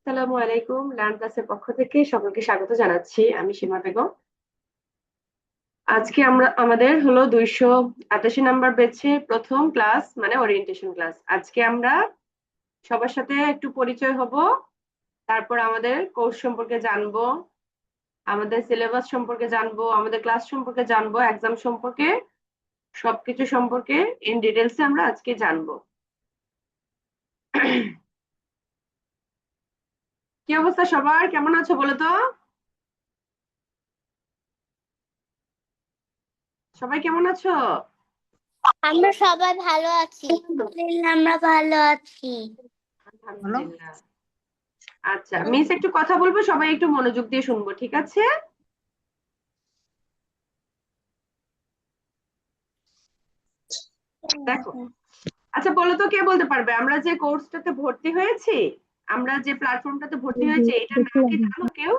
আসসালামু আলাইকুম। লার্ন ক্লাসের পক্ষ থেকে সকলকে স্বাগত জানাচ্ছি। আমি সীমা বেগম। আজকে আমরা আমাদের হলো 288 নাম্বার ব্যাচে প্রথম ক্লাস, মানে ওরিয়েন্টেশন ক্লাস। আজকে আমরা সবার সাথে একটু পরিচয় হব, তারপর আমাদের কোর্স সম্পর্কে জানবো, আমাদের সিলেবাস সম্পর্কে জানবো, আমাদের ক্লাস সম্পর্কে জানবো, এক্সাম সম্পর্কে, সবকিছু সম্পর্কে ইন ডিটেলসে আমরা আজকে জানবো। কি অবস্থা সবার, কেমন আছো বলো তো? সবাই কেমন আছো? আমরা সবাই ভালো আছি। আমরা ভালো আছি। আলহামদুলিল্লাহ। আচ্ছা, মিস একটু কথা বলবো, সবাই একটু মনোযোগ দিয়ে শুনবো, ঠিক আছে? দেখো, আচ্ছা বলো তো, কে বলতে পারবে আমরা যে কোর্সটাতে ভর্তি হয়েছি, আমরা যে প্ল্যাটফর্মটাতে ভর্তি হয়েছি, এটার নাম কি জানো কেউ?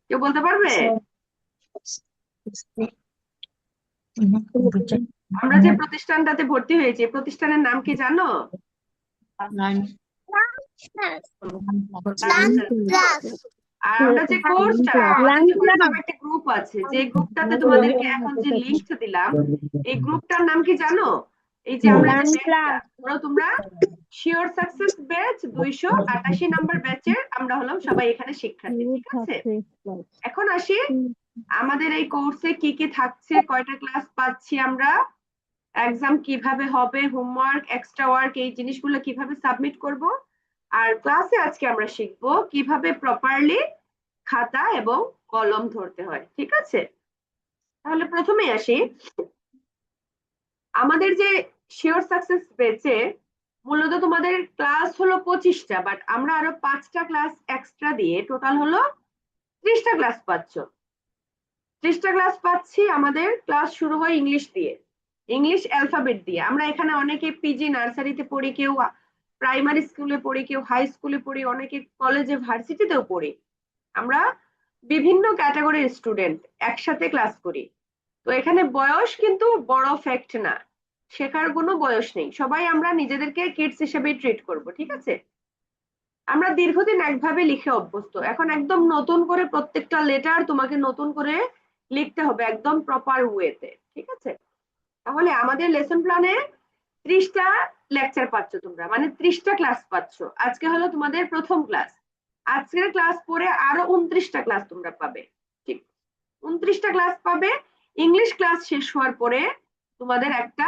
কেউ বলতে পারবে? আমরা যে প্রতিষ্ঠানটাতে ভর্তি হয়েছি, এই প্রতিষ্ঠানের নাম কি জানো? আর আমরা যে কোর্সটা, আমাদের যে হোয়াটসঅ্যাপ একটা গ্রুপ আছে, যে গ্রুপটাতে তোমাদেরকে এখন যে লিংকটা দিলাম, এই গ্রুপটার নাম কি জানো? এই যে আমরা যে ব্যাচটা, ধরো তোমরা শিওর সাকসেস ব্যাচ 288 নাম্বার ব্যাচের আমরা হলাম সবাই এখানে শিক্ষার্থী, ঠিক আছে? এখন আসি, আমাদের এই কোর্সে কি কি থাকছে, কয়টা ক্লাস পাচ্ছি আমরা, এক্সাম কিভাবে হবে, হোমওয়ার্ক, এক্সট্রা ওয়ার্ক, এই জিনিসগুলো কিভাবে সাবমিট করব। আর ক্লাসে আজকে আমরা শিখবো কিভাবে প্রপারলি খাতা এবং কলম ধরতে হয়, ঠিক আছে? তাহলে প্রথমে আসি, আমাদের যে শিওর সাকসেস ব্যাচে মূলত তোমাদের ক্লাস হলো 25টা, বাট আমরা আরো 5টা ক্লাস এক্সট্রা দিয়ে টোটাল হলো 30টা ক্লাস পাচ্ছ। 30টা ক্লাস পাচ্ছি। আমাদের ক্লাস শুরু হয় ইংলিশ দিয়ে, ইংলিশ অ্যালফাবেট দিয়ে। আমরা এখানে অনেকে পিজি নার্সারিতে পড়ি, কেউ প্রাইমারি স্কুলে পড়ি, কেউ হাই স্কুলে পড়ি, অনেকে কলেজে ভার্সিটিতেও পড়ি। আমরা বিভিন্ন ক্যাটাগরির স্টুডেন্ট একসাথে ক্লাস করি। তো এখানে বয়স কিন্তু বড় ফ্যাক্ট না, শেখার কোনো বয়স নেই, সবাই আমরা নিজেদেরকে কিডস হিসেবে ট্রিট করব, ঠিক আছে? আমরা দীর্ঘদিন একভাবে লিখে অভ্যস্ত, এখন একদম নতুন করে প্রত্যেকটা লেটার তোমাকে নতুন করে লিখতে হবে একদম প্রপার ওয়েতে, ঠিক আছে? তাহলে আমাদের লেসন প্ল্যানে 30টা লেকচার পাচ্ছ তোমরা, মানে 30টা ক্লাস পাচ্ছ। আজকে হলো তোমাদের প্রথম ক্লাস। আজকের ক্লাস পরে আরো 29টা ক্লাস তোমরা পাবে, ঠিক? 29টা ক্লাস পাবে। ইংলিশ ক্লাস শেষ হওয়ার পরে তোমাদের একটা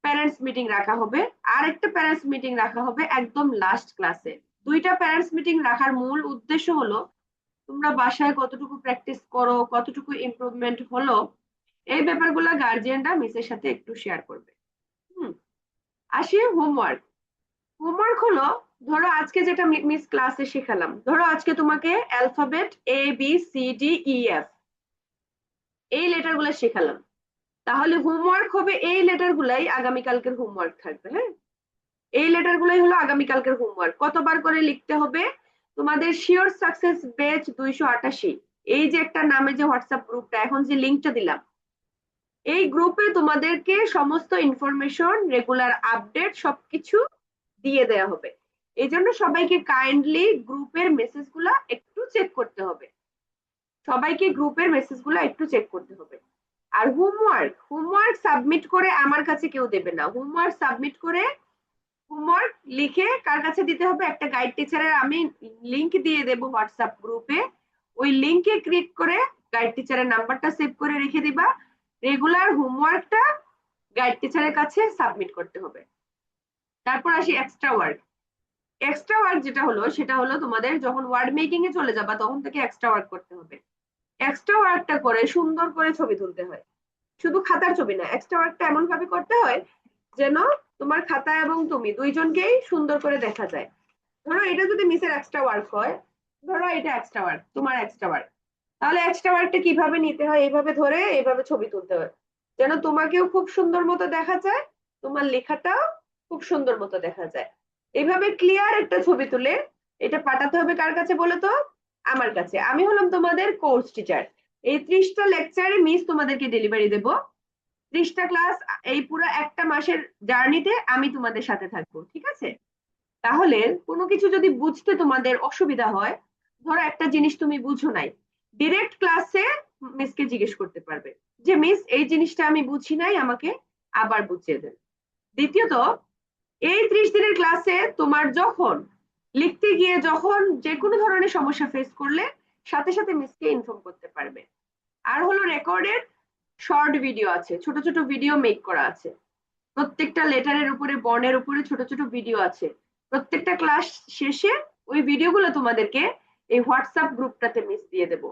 প্যারেন্টস মিটিং রাখা হবে, আর একটা প্যারেন্টস মিটিং রাখা হবে একদম লাস্ট ক্লাসে। দুইটা প্যারেন্টস মিটিং রাখার মূল উদ্দেশ্য হলো তোমরা বাসায় কতটুকু প্র্যাকটিস করো, কতটুকু ইমপ্রুভমেন্ট হলো, এই ব্যাপারগুলো গার্জিয়ানরা মিসের সাথে একটু শেয়ার করবে। হুম। আসি হোমওয়ার্ক। হোমওয়ার্ক হলো, ধরো আজকে যেটা মিস ক্লাসে শেখালাম, ধরো আজকে তোমাকে অ্যালফাবেট ABCDEF এই লেটার গুলো শেখালাম, তাহলে হোমওয়ার্ক হবে এই লেটার গুলাই আগামীকালকের হোমওয়ার্ক থাকবে। হ্যাঁ, এই লেটার গুলাই হলো আগামীকালকের হোমওয়ার্ক। কতবার করে লিখতে হবে? তোমাদের শিওর সাকসেস ব্যাচ 288, এই যে একটা নামে যে হোয়াটসঅ্যাপ গ্রুপটা, এখন যে লিঙ্কটা দিলাম, এই গ্রুপে তোমাদেরকে সমস্ত ইনফরমেশন, রেগুলার আপডেট সবকিছু দিয়ে দেওয়া হবে। এই জন্য সবাইকে কাইন্ডলি গ্রুপের মেসেজগুলো একটু চেক করতে হবে, সবাইকে গ্রুপের মেসেজগুলো একটু চেক করতে হবে। আর হোমওয়ার্ক, হোমওয়ার্ক সাবমিট করে আমার কাছে কেউ দেবে না। হোমওয়ার্ক সাবমিট করে, হোমওয়ার্ক লিখে কার কাছে দিতে হবে? একটা গাইড টিচারের আমি লিংক দিয়ে দেবো হোয়াটসঅ্যাপ গ্রুপে, ওই লিংকে ক্লিক করে গাইড টিচারের নাম্বারটা সেভ করে রেখে দিবা। রেগুলার হোমওয়ার্কটা গাইড টিচারের কাছে সাবমিট করতে হবে। তারপর আসি এক্সট্রা ওয়ার্ক। এক্সট্রা ওয়ার্ক যেটা হলো, সেটা হলো তোমাদের যখন ওয়ার্ড মেকিং এ চলে যাবা তখন থেকে এক্সট্রা ওয়ার্ক করতে হবে। এক্সট্রা ওয়ার্কটা করে সুন্দর করে ছবি তুলতে হয়, শুধু খাতার ছবি না, এক্সট্রা ওয়ার্কটা এমন ভাবে করতে হয় যেন তোমার খাতা এবং তুমি দুইজনকেই সুন্দর করে দেখা যায়। ধরো এটা যদি মিসের এক্সট্রা ওয়ার্ক হয়, ধরো এটা এক্সট্রা ওয়ার্ক, তোমার এক্সট্রা ওয়ার্ক, তাহলে এক্সট্রা ওয়ার্কটা কিভাবে নিতে হয়? এইভাবে ধরে এইভাবে ছবি তুলতে হয় যেন তোমাকেও খুব সুন্দর মতো দেখা যায়, তোমার লেখাটাও খুব সুন্দর মতো দেখা যায়। এইভাবে ক্লিয়ার একটা ছবি তুলে এটা পাঠাতে হবে কার কাছে বলো তো? আমার কাছে। আমি হলাম তোমাদের কোর্স টিচার। এই 30টা লেকচারে মিস তোমাদেরকে ডেলিভারি দেব। 30টা ক্লাস এই পুরো একটা মাসের জার্নিতে আমি তোমাদের সাথে থাকবো, ঠিক আছে? তাহলে কোনো কিছু যদি বুঝতে তোমাদের অসুবিধা হয়, ধরো একটা জিনিস তুমি বুঝো নাই, ডিরেক্ট ক্লাসে মিসকে জিজ্ঞেস করতে পারবে যে মিস এই জিনিসটা আমি বুঝি নাই, আমাকে আবার বুঝিয়ে দেন। দ্বিতীয়ত, এই 30 দিনের ক্লাসে তোমার যখন লিখতে গিয়ে যখন যে কোনো ধরনের সমস্যা ফেস করলে সাথে সাথে মিসকে ইনফর্ম করতে পারবে। আর হলো রেকর্ডেড শর্ট ভিডিও আছে, ছোট ছোট ভিডিও মেক করা আছে, প্রত্যেকটা লেটারের উপরে বর্ণের উপরে ছোট ছোট ভিডিও আছে। প্রত্যেকটা ক্লাস শেষে ওই ভিডিওগুলো তোমাদেরকে এই হোয়াটসঅ্যাপ গ্রুপটাতে মিস দিয়ে দেব।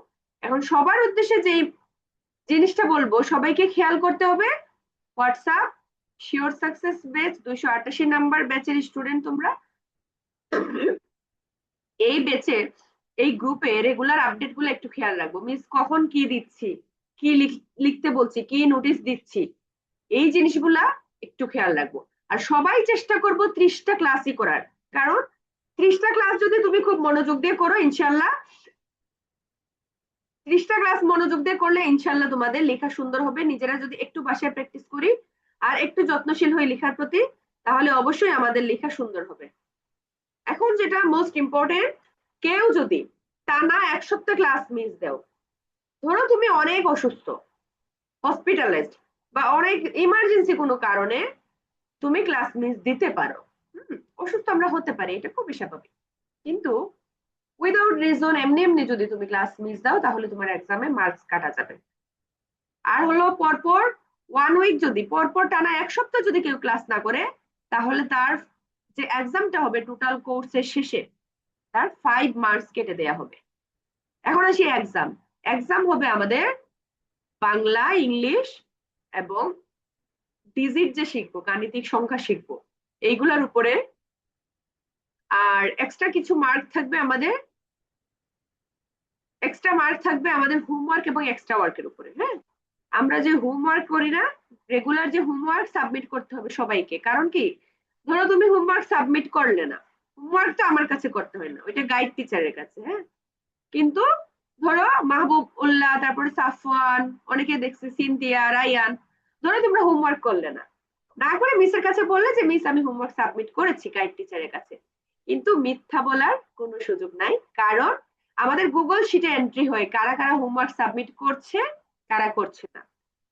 এখন সবার উদ্দেশ্যে যে জিনিসটা বলবো, সবাইকে খেয়াল করতে হবে, WhatsApp sure success batch 288 number ব্যাচের স্টুডেন্ট তোমরা, এই ব্যাচের এই গ্রুপে রেগুলার আপডেট গুলো একটু খেয়াল রাখবো, মিস কখন কি দিচ্ছি, কি লিখতে বলছি, কি নোটিশ দিচ্ছি, এই জিনিসগুলা একটু খেয়াল রাখবো। আর সবাই চেষ্টা করব 30টা ক্লাসই করার, কারণ 30টা ক্লাস যদি তুমি খুব মনোযোগ দিয়ে করো ইনশাল্লাহ, 30টা ক্লাস মনোযোগ দিয়ে করলে ইনশাল্লাহ তোমাদের লেখা সুন্দর হবে। নিজেরা যদি একটু বাসায় প্র্যাকটিস করি আর একটু যত্নশীল হই লেখার প্রতি, তাহলে অবশ্যই আমাদের লেখা সুন্দর হবে। এখন যেটা মোস্ট ইম্পর্টেন্ট, কেউ যদি টানা 1 সপ্তাহ ক্লাস মিস দাও, ধরো তুমি অনেক অসুস্থ, হসপিটালাইজড, বা অনেক ইমার্জেন্সি কোনো কারণে তুমি ক্লাস মিস দিতে পারো। অসুস্থ আমরা হতে পারি, এটা খুবই স্বাভাবিক, কিন্তু উইদাউট রিজন এমনি এমনি যদি তুমি ক্লাস মিস দাও তাহলে তোমার এক্সামে মার্কস কাটা যাবে। আর হলো পরপর 1 উইক, যদি পরপর টানা 1 সপ্তাহ যদি কেউ ক্লাস না করে, তাহলে তার যে এক্সামটা হবে টোটাল কোর্সের শেষে, তার 5 মার্কস কেটে দেয়া হবে। এখন আসি এক্সাম। এক্সাম হবে আমাদের বাংলা, ইংলিশ এবং ডিজিট যে শিখবো, গাণিতিক সংখ্যা শিখবো, এইগুলোর উপরে। আর এক্সট্রা কিছু মার্ক থাকবে আমাদের, এক্সট্রা মার্ক থাকবে আমাদের হোমওয়ার্ক এবং এক্সট্রা ওয়ার্কের উপরে। হ্যাঁ, আমরা যে হোমওয়ার্ক করি না, রেগুলার যে হোমওয়ার্ক সাবমিট করতে হবে সবাইকে। কারণ কি, ধরো তুমি হোমওয়ার্ক সাবমিট করলে না, হোমওয়ার্ক তো আমার কাছে করতে হয় না, ওইটা গাইড টিচারের কাছে। হ্যাঁ, কিন্তু ধরো মাহবুব উল্লাহ, তারপরে সাফওয়ান, অনেকে দেখছি সিনথিয়া, রায়ান, ধরো তোমরা হোমওয়ার্ক করলে না, না করে মিসের কাছে বললে যে মিস আমি হোমওয়ার্ক সাবমিট করেছি গাইড টিচারের কাছে, কিন্তু মিথ্যা বলার কোনো সুযোগ নাই। কারণ আমাদের গুগল শিটে এন্ট্রি হয় কারা কারা হোমওয়ার্ক সাবমিট করছে, কারা করছে না।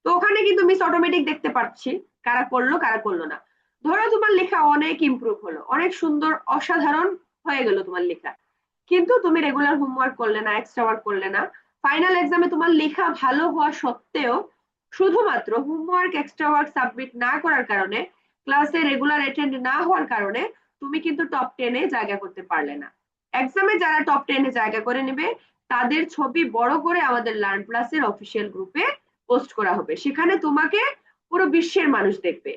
তো ওখানে কিন্তু মিস অটোমেটিক দেখতে পাচ্ছি কারা করলো কারা করলো না। ধরো তোমার লেখা অনেক ইমপ্রুভ হলো, অনেক সুন্দর অসাধারণ হয়ে গেল তোমার লেখা, কিন্তু তুমি রেগুলার হোমওয়ার্ক করলে না, এক্সট্রা ওয়ার্ক করলে না, ফাইনাল এক্সামে তোমার লেখা ভালো হওয়া সত্ত্বেও শুধুমাত্র হোমওয়ার্ক এক্সট্রা ওয়ার্ক সাবমিট না করার কারণে, ক্লাসে রেগুলার অ্যাটেন্ড না হওয়ার কারণে তুমি কিন্তু টপ 10-এ জায়গা করতে পারলে না। এক্সামে যারা টপ 10-এ জায়গা করে নেবে তাদের ছবি বড় করে আমাদের লার্ন প্লাসের অফিসিয়াল গ্রুপে পোস্ট করা হবে, সেখানে তোমাকে পুরো বিশ্বের মানুষ দেখবে।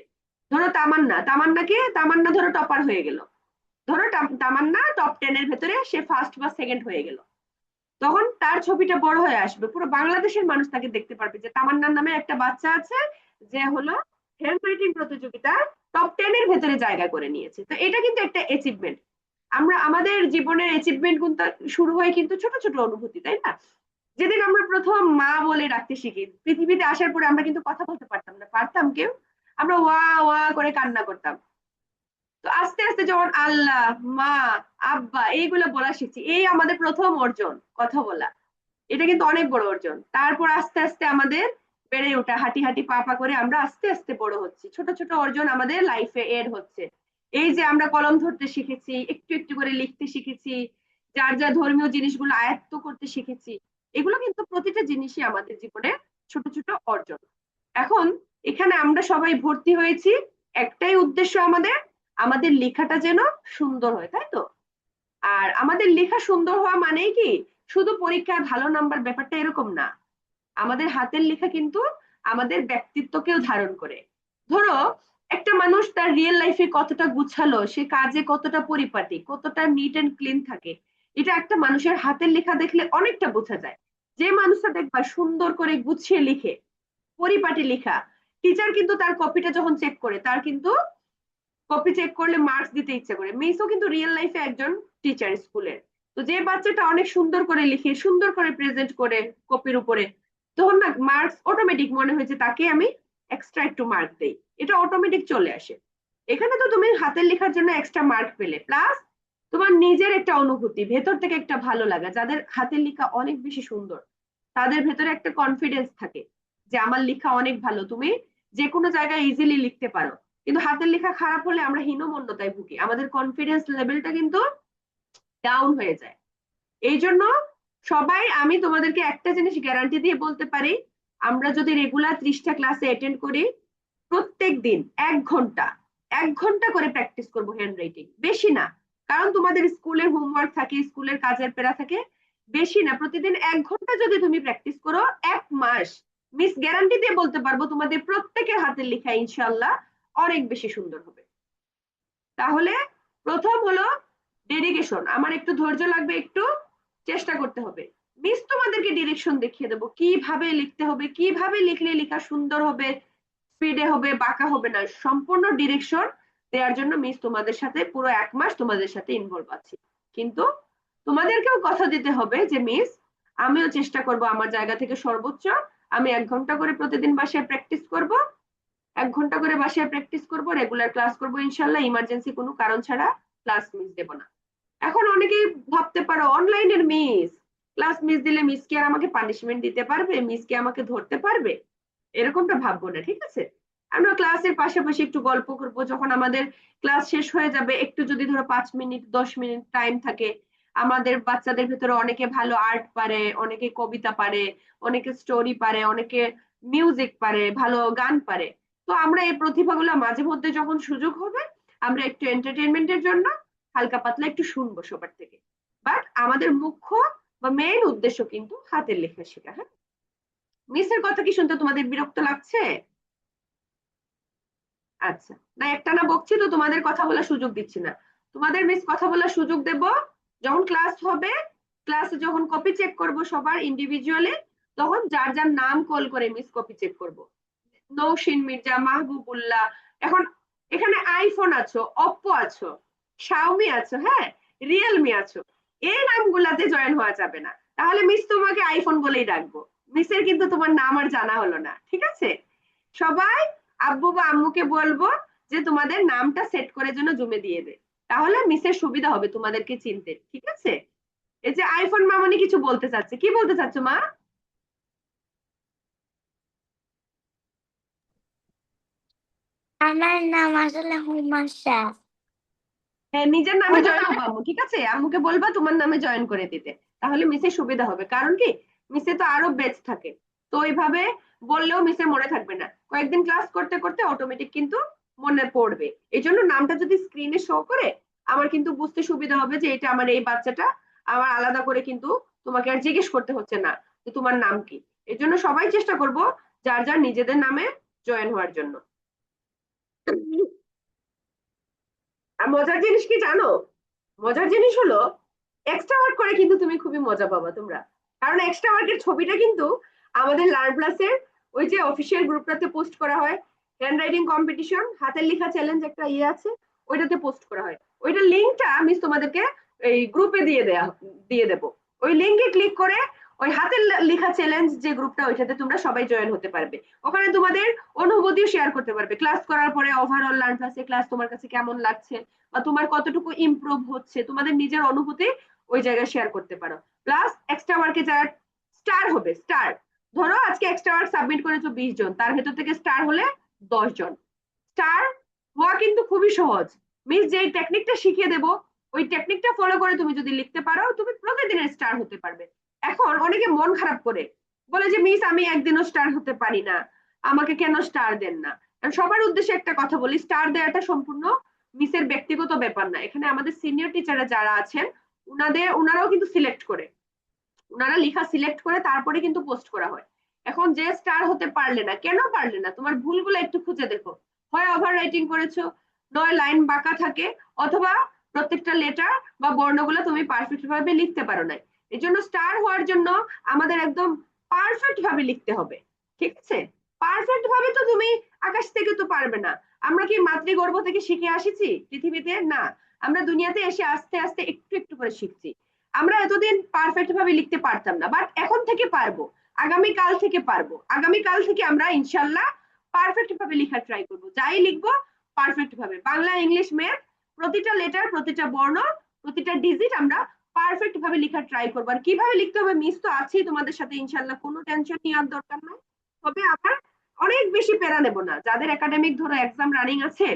ধরো তামান্না, তামান্না ধরো টপার হয়ে গেল, ধরো তামান্না টপ 10-এর ভেতরে সে ফার্স্ট বা সেকেন্ড হয়ে গেল, তখন তার ছবিটা বড় হয়ে আসবে, পুরো বাংলাদেশের মানুষ তাকে দেখতে পারবে যে তামান্নার নামে একটা বাচ্চা আছে যে হলো হ্যান্ড রাইটিং প্রতিযোগিতা টপ 10-এর ভেতরে জায়গা করে নিয়েছে। তো এটা কিন্তু একটা অ্যাচিভমেন্ট। আমরা আমাদের জীবনের অ্যাচিভমেন্ট কিন্তু শুরু হয় কিন্তু ছোট ছোট অনুভূতি, তাই না? যেদিন আমরা প্রথম মা বলে ডাকতে শিখি, পৃথিবীতে আসার পরে আমরা কিন্তু কথা বলতে পারতাম না, পারতাম কেউ? আমরা ওয়া ওয়া করে কান্না করতাম। তো আস্তে আস্তে যখন আল্লাহ, মা, আব্বা এইগুলো বলা শিখছি, এই আমাদের প্রথম অর্জন কথা বলা, এটা কিন্তু অনেক বড় অর্জন। তারপর আস্তে আস্তে আমাদের বেড়ে ওঠা, হাঁটি হাঁটি পা পা করে আমরা আস্তে আস্তে বড় হচ্ছি, ছোট ছোট অর্জন আমাদের লাইফে এড হচ্ছে। এই যে আমরা কলম ধরতে শিখেছি, একটু একটু করে লিখতে শিখেছি, যার যা ধর্মীয় জিনিসগুলো আয়ত্ত করতে শিখেছি, এগুলো কিন্তু প্রতিটা জিনিসই আমাদের জীবনে ছোট ছোট অর্জন। এখন এখানে আমরা সবাই ভর্তি হয়েছি একটাই উদ্দেশ্য, আমাদের আমাদের লেখাটা যেন সুন্দর হয়, তাই তো? আর আমাদের লেখা সুন্দর হওয়া মানেই কি শুধু পরীক্ষায় ভালো নাম্বার, ব্যাপারটা এরকম না। আমাদের হাতের লেখা কিন্তু আমাদের ব্যক্তিত্বকেও ধারণ করে। ধরো একটা মানুষ তার রিয়েল লাইফে কতটা গুছালো, সে কাজে কতটা পরিপাটি, কতটা নিট এন্ড ক্লিন থাকে, এটা একটা মানুষের হাতের লেখা দেখলে অনেকটা বোঝা যায়। যে মানুষটা দেখবা সুন্দর করে গুছিয়ে লিখে, পরিপাটি লেখা, টিচার কিন্তু তার কপিটা যখন চেক করে, তার কিন্তু কপি চেক করলে মার্কস দিতে ইচ্ছে করে। মিসও কিন্তু রিয়েল লাইফে একজন টিচার স্কুলের। তো যে বাচ্চাটা অনেক সুন্দর করে লিখে, সুন্দর করে প্রেজেন্ট করে কপির উপরে, তখন না মার্কস অটোমেটিক মনে হয়েছে তাকে আমি এক্সট্রা একটু মার্ক দেই, এটা অটোমেটিক চলে আসে। এখানে তো তুমি হাতের লেখার জন্য এক্সট্রা মার্ক পেলে, প্লাস তোমার নিজের একটা অনুভূতি ভেতর থেকে একটা ভালো লাগা, যাদের হাতের লেখা অনেক বেশি সুন্দর তাদের ভেতরে একটা কনফিডেন্স থাকে যে আমার লেখা অনেক ভালো, তুমি যে কোনো জায়গায় ইজিলি লিখতে পারো। কিন্তু হাতের লেখা খারাপ হলে আমরা হীনমন্যতায় ভুগি, আমাদের কনফিডেন্স লেভেলটা কিন্তু ডাউন হয়ে যায়। এই জন্য সবাই, আমি তোমাদেরকে একটা জিনিস গ্যারান্টি দিয়ে বলতে পারি, আমরা যদি রেগুলার 30টা ক্লাসে অ্যাটেন্ড করি, প্রত্যেক দিন 1 ঘন্টা 1 ঘন্টা করে প্র্যাকটিস করবো হ্যান্ড রাইটিং, বেশি না। কারণ তোমাদের স্কুলের হোমওয়ার্ক থাকে, স্কুলের কাজের পেরা থাকে, বেশি না, প্রতিদিন 1 ঘন্টা যদি তুমি প্র্যাকটিস করো, 1 মাস মিস গ্যারান্টি দিয়ে বলতে পারবো তোমাদের প্রত্যেকের হাতের লেখা ইনশাল্লাহ অনেক বেশি সুন্দর হবে। তাহলে প্রথম হলো ডেডিকেশন, আমার একটু ধৈর্য লাগবে, একটু চেষ্টা করতে হবে। মিস তোমাদেরকে ডিরেকশন দেখিয়ে দেবো কিভাবে লিখতে হবে, কিভাবে লিখলে লেখা সুন্দর হবে, স্পিডে হবে, বাঁকা হবে না, সম্পূর্ণ ডিরেকশন দেওয়ার জন্য মিস তোমাদের সাথে পুরো 1 মাস তোমাদের সাথে ইনভলভ আছি। কিন্তু তোমাদেরকেও কথা দিতে হবে যে মিস আমিও চেষ্টা করব আমার জায়গা থেকে সর্বোচ্চ, আমি 1 ঘন্টা করে প্রতিদিন বাসায় প্র্যাকটিস করব, 1 ঘন্টা করে বাসায় প্র্যাকটিস করব, রেগুলার ক্লাস করব ইনশাল্লাহ, ইমার্জেন্সি কোনো কারণ ছাড়া ক্লাস মিস দেব না। এখন অনেকেই ভাবতে পারো অনলাইনের মিস, ক্লাস মিস দিলে মিস কি আর আমাকে পানিশমেন্ট দিতে পারবে, মিস কি আমাকে ধরতে পারবে, এরকমটা ভাববো না, ঠিক আছে? আমরা ক্লাসের পাশাপাশি একটু গল্প করব, যখন আমাদের ক্লাস শেষ হয়ে যাবে একটু যদি ধরো 5 মিনিট 10 মিনিট টাইম থাকে, আমাদের বাচ্চাদের ভিতরে অনেকে ভালো আর্ট পারে, অনেকে কবিতা পারে, অনেকে স্টোরি পারে, অনেকে মিউজিক পারে, ভালো গান পারে। তো আমরা এই প্রতিভাগুলো মাঝে মধ্যে যখন সুযোগ হবে, আমরা একটু এন্টারটেনমেন্টের জন্য হালকা পাতলা একটু শুনবো সবার থেকে। বাট আমাদের মুখ্য বা মেইন উদ্দেশ্য কিন্তু হাতের লেখা শেখা। হ্যাঁ, মিসের কথা কি শুনতে তোমাদের বিরক্ত লাগছে? আচ্ছা, না একটানা বকছি তো তোমাদের কথা বলার সুযোগ দিচ্ছি না। তোমাদের মিস কথা বলার সুযোগ দেব যখন ক্লাস হবে, ক্লাসে যখন কপি চেক করব সবার ইন্ডিভিজুয়ালি, তখন যার যার নাম কল করে মিস কপি চেক করব। নৌশিন মির্জা, মাহবুবুল্লাহ, এখন এখানে আইফোন আছো, অপ্পো আছো, শাওমি আছো, হ্যাঁ, রিয়েলমি আছো, এই নামগুলাতে জয়েন হওয়া যাবে না, তাহলে মিস তোমাকে আইফোন বলেই ডাকবো, মিসের কিন্তু তোমার নাম আর জানা হলো না, ঠিক আছে? সবাই আব্বু বা আম্মুকে বলবো যে তোমাদের নামটা সেট করে জন্য জুমে দিয়ে দে, তাহলে মিসের সুবিধা হবে তোমাদেরকে চিনতে, ঠিক আছে? এই যে আইফোন মামনি কিছু বলতে চাচ্ছে, কি বলতে চাচ্ছ মা? আমার নাম আসলে হুমাশা। হ্যাঁ, নিজের নামে জয়েন হবো আম্মু, ঠিক আছে? আম্মুকে বলবা তোমার নামে জয়েন করে দিতে, তাহলে মিসের সুবিধা হবে। কারণ কি, মিসে তো আরো ব্যাচ থাকে, তো ওইভাবে বললেও মিসে মনে থাকবে না, কয়েকদিন ক্লাস করতে করতে অটোমেটিক কিন্তু মনে পড়বে। এই জন্য নামটা যদি স্ক্রিনে শো করে আমার কিন্তু বুঝতে সুবিধা হবে যে এটা আমার এই বাচ্চাটা, আমার আলাদা করে কিন্তু তোমাকে আর জিজ্ঞেস করতে হচ্ছে না যে তোমার নাম কি। এই জন্য সবাই চেষ্টা করব যার যার নিজেদের নামে জয়েন হওয়ার জন্য। আর মজার জিনিস কি জানো, মজার জিনিস হলো এক্সট্রা ওয়ার্ক করে কিন্তু তুমি খুবই মজা পাবা তোমরা। কারণ এক্সট্রা ওয়ার্কের ছবিটা কিন্তু আমাদের লার্ন প্লাসের ওই যে অফিসিয়াল গ্রুপটাতে পোস্ট করা হয়, হ্যান্ড রাইটিং কম্পিটিশন, হাতের লেখা চ্যালেঞ্জ একটা আছে, ওইটাতে পোস্ট করা হয়। ওইটার লিঙ্কটা আমি তোমাদেরকে এই গ্রুপে দিয়ে দেবো। ওই লিঙ্কে ক্লিক করে ওই হাতের লেখা চ্যালেঞ্জ যে গ্রুপটা, ওইটাতে তোমরা সবাই জয়েন হতে পারবে। ওখানে তোমাদের অনুভূতিও শেয়ার করতে পারবে, ক্লাস করার পরে ওভারঅল লার্ন ক্লাসে ক্লাস তোমার কাছে কেমন লাগছে, বা তোমার কতটুকু ইমপ্রুভ হচ্ছে, তোমাদের নিজের অনুভূতি ওই জায়গায় শেয়ার করতে পারো। প্লাস এক্সট্রা ওয়ার্কে যারা স্টার হবে, স্টার, ধরো আজকে এক্সট্রা ওয়ার্ক সাবমিট করেছো 20 জন, তার ভেতর থেকে স্টার হলে 10 জন। স্টার হওয়া কিন্তু খুবই সহজ, মিস যে টেকনিকটা শিখিয়ে দেবো ওই টেকনিকটা ফলো করে তুমি যদি লিখতে পারো, তুমি প্রতিদিনের স্টার হতে পারবে। এখন অনেকে মন খারাপ করে বলে যে মিস আমি একদিনও স্টার হতে পারি না, আমাকে কেন স্টার দেন না। সবার উদ্দেশ্যে একটা কথা বলি, স্টার দেওয়াটা সম্পূর্ণ মিসের ব্যক্তিগত ব্যাপার না, এখানে আমাদের সিনিয়র টিচাররা যারা আছেন উনারাও কিন্তু সিলেক্ট করে, উনারা লেখা সিলেক্ট করে তারপরে কিন্তু পোস্ট করা হয়। এখন যে স্টার হতে পারলে না, কেন পারলে না, তোমার ভুলগুলো একটু খুঁজে দেখো, হয় ওভার রাইটিং করেছো, নয় লাইন বাঁকা থাকে, অথবা প্রত্যেকটা লেটার বা বর্ণগুলো তুমি পারফেক্ট ভাবে লিখতে পারো না। এই জন্য স্টার হওয়ার জন্য আমাদের একদম পারফেক্ট ভাবে লিখতে হবে, ঠিক আছে? পারফেক্ট ভাবে তো তুমি আকাশ থেকে তো পারবে না, আমরা কি মাতৃগর্ভ থেকে শিখে আসিছি পৃথিবীতে? না, আমরা দুনিয়াতে এসে আস্তে আস্তে একটু একটু করে শিখছি। আমরা এতদিন পারফেক্ট ভাবে লিখতে পারতাম না, বাট এখন থেকে পারবো, আগামী কাল থেকে পারবো, আগামী কাল থেকে আমরা ইনশাল্লাহ পারফেক্ট ভাবে লেখার ট্রাই করব, যাই লিখবো পারফেক্ট ভাবে, বাংলা ইংলিশ ম্যাথ প্রতিটা লেটার প্রতিটা বর্ণ প্রতিটা ডিজিট আমরা পারফেক্ট ভাবে লেখার ট্রাই করবো। আর কিভাবে লিখতে হবে মিস তো আছেই তোমাদের সাথে, ইনশাল্লাহ কোনো টেনশন নেওয়ার দরকার নাই। তবে আবার অনেক বেশি প্যারা নেব না, যাদের একাডেমিক ধরো এক্সাম রানিং আছে,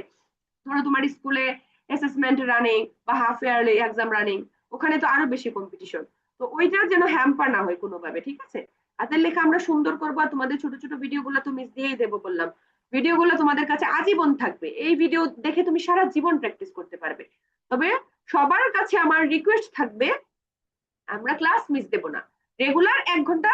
ধরো তোমার স্কুলে অ্যাসেসমেন্ট রানিং বা হাফ ইয়ারলি এক্সাম রানিং, ওখানে তো আরো বেশি কম্পিটিশন, তো ওইটা যেন হ্যাম্পার না হয় কোনোভাবে, ঠিক আছে? হাতের লেখা আমরা সুন্দর করবো, আর তোমাদের ছোট ছোট ভিডিও গুলো তো মিস দিয়েই দেবো বললাম, ভিডিও গুলো তোমাদের কাছে আজীবন থাকবে, এই ভিডিও দেখে তুমি সারা জীবন প্র্যাকটিস করতে পারবে। তবে সবার কাছে আমার রিকোয়েস্ট থাকবে, আমরা ক্লাস মিস দেব না, রেগুলার 1 ঘন্টা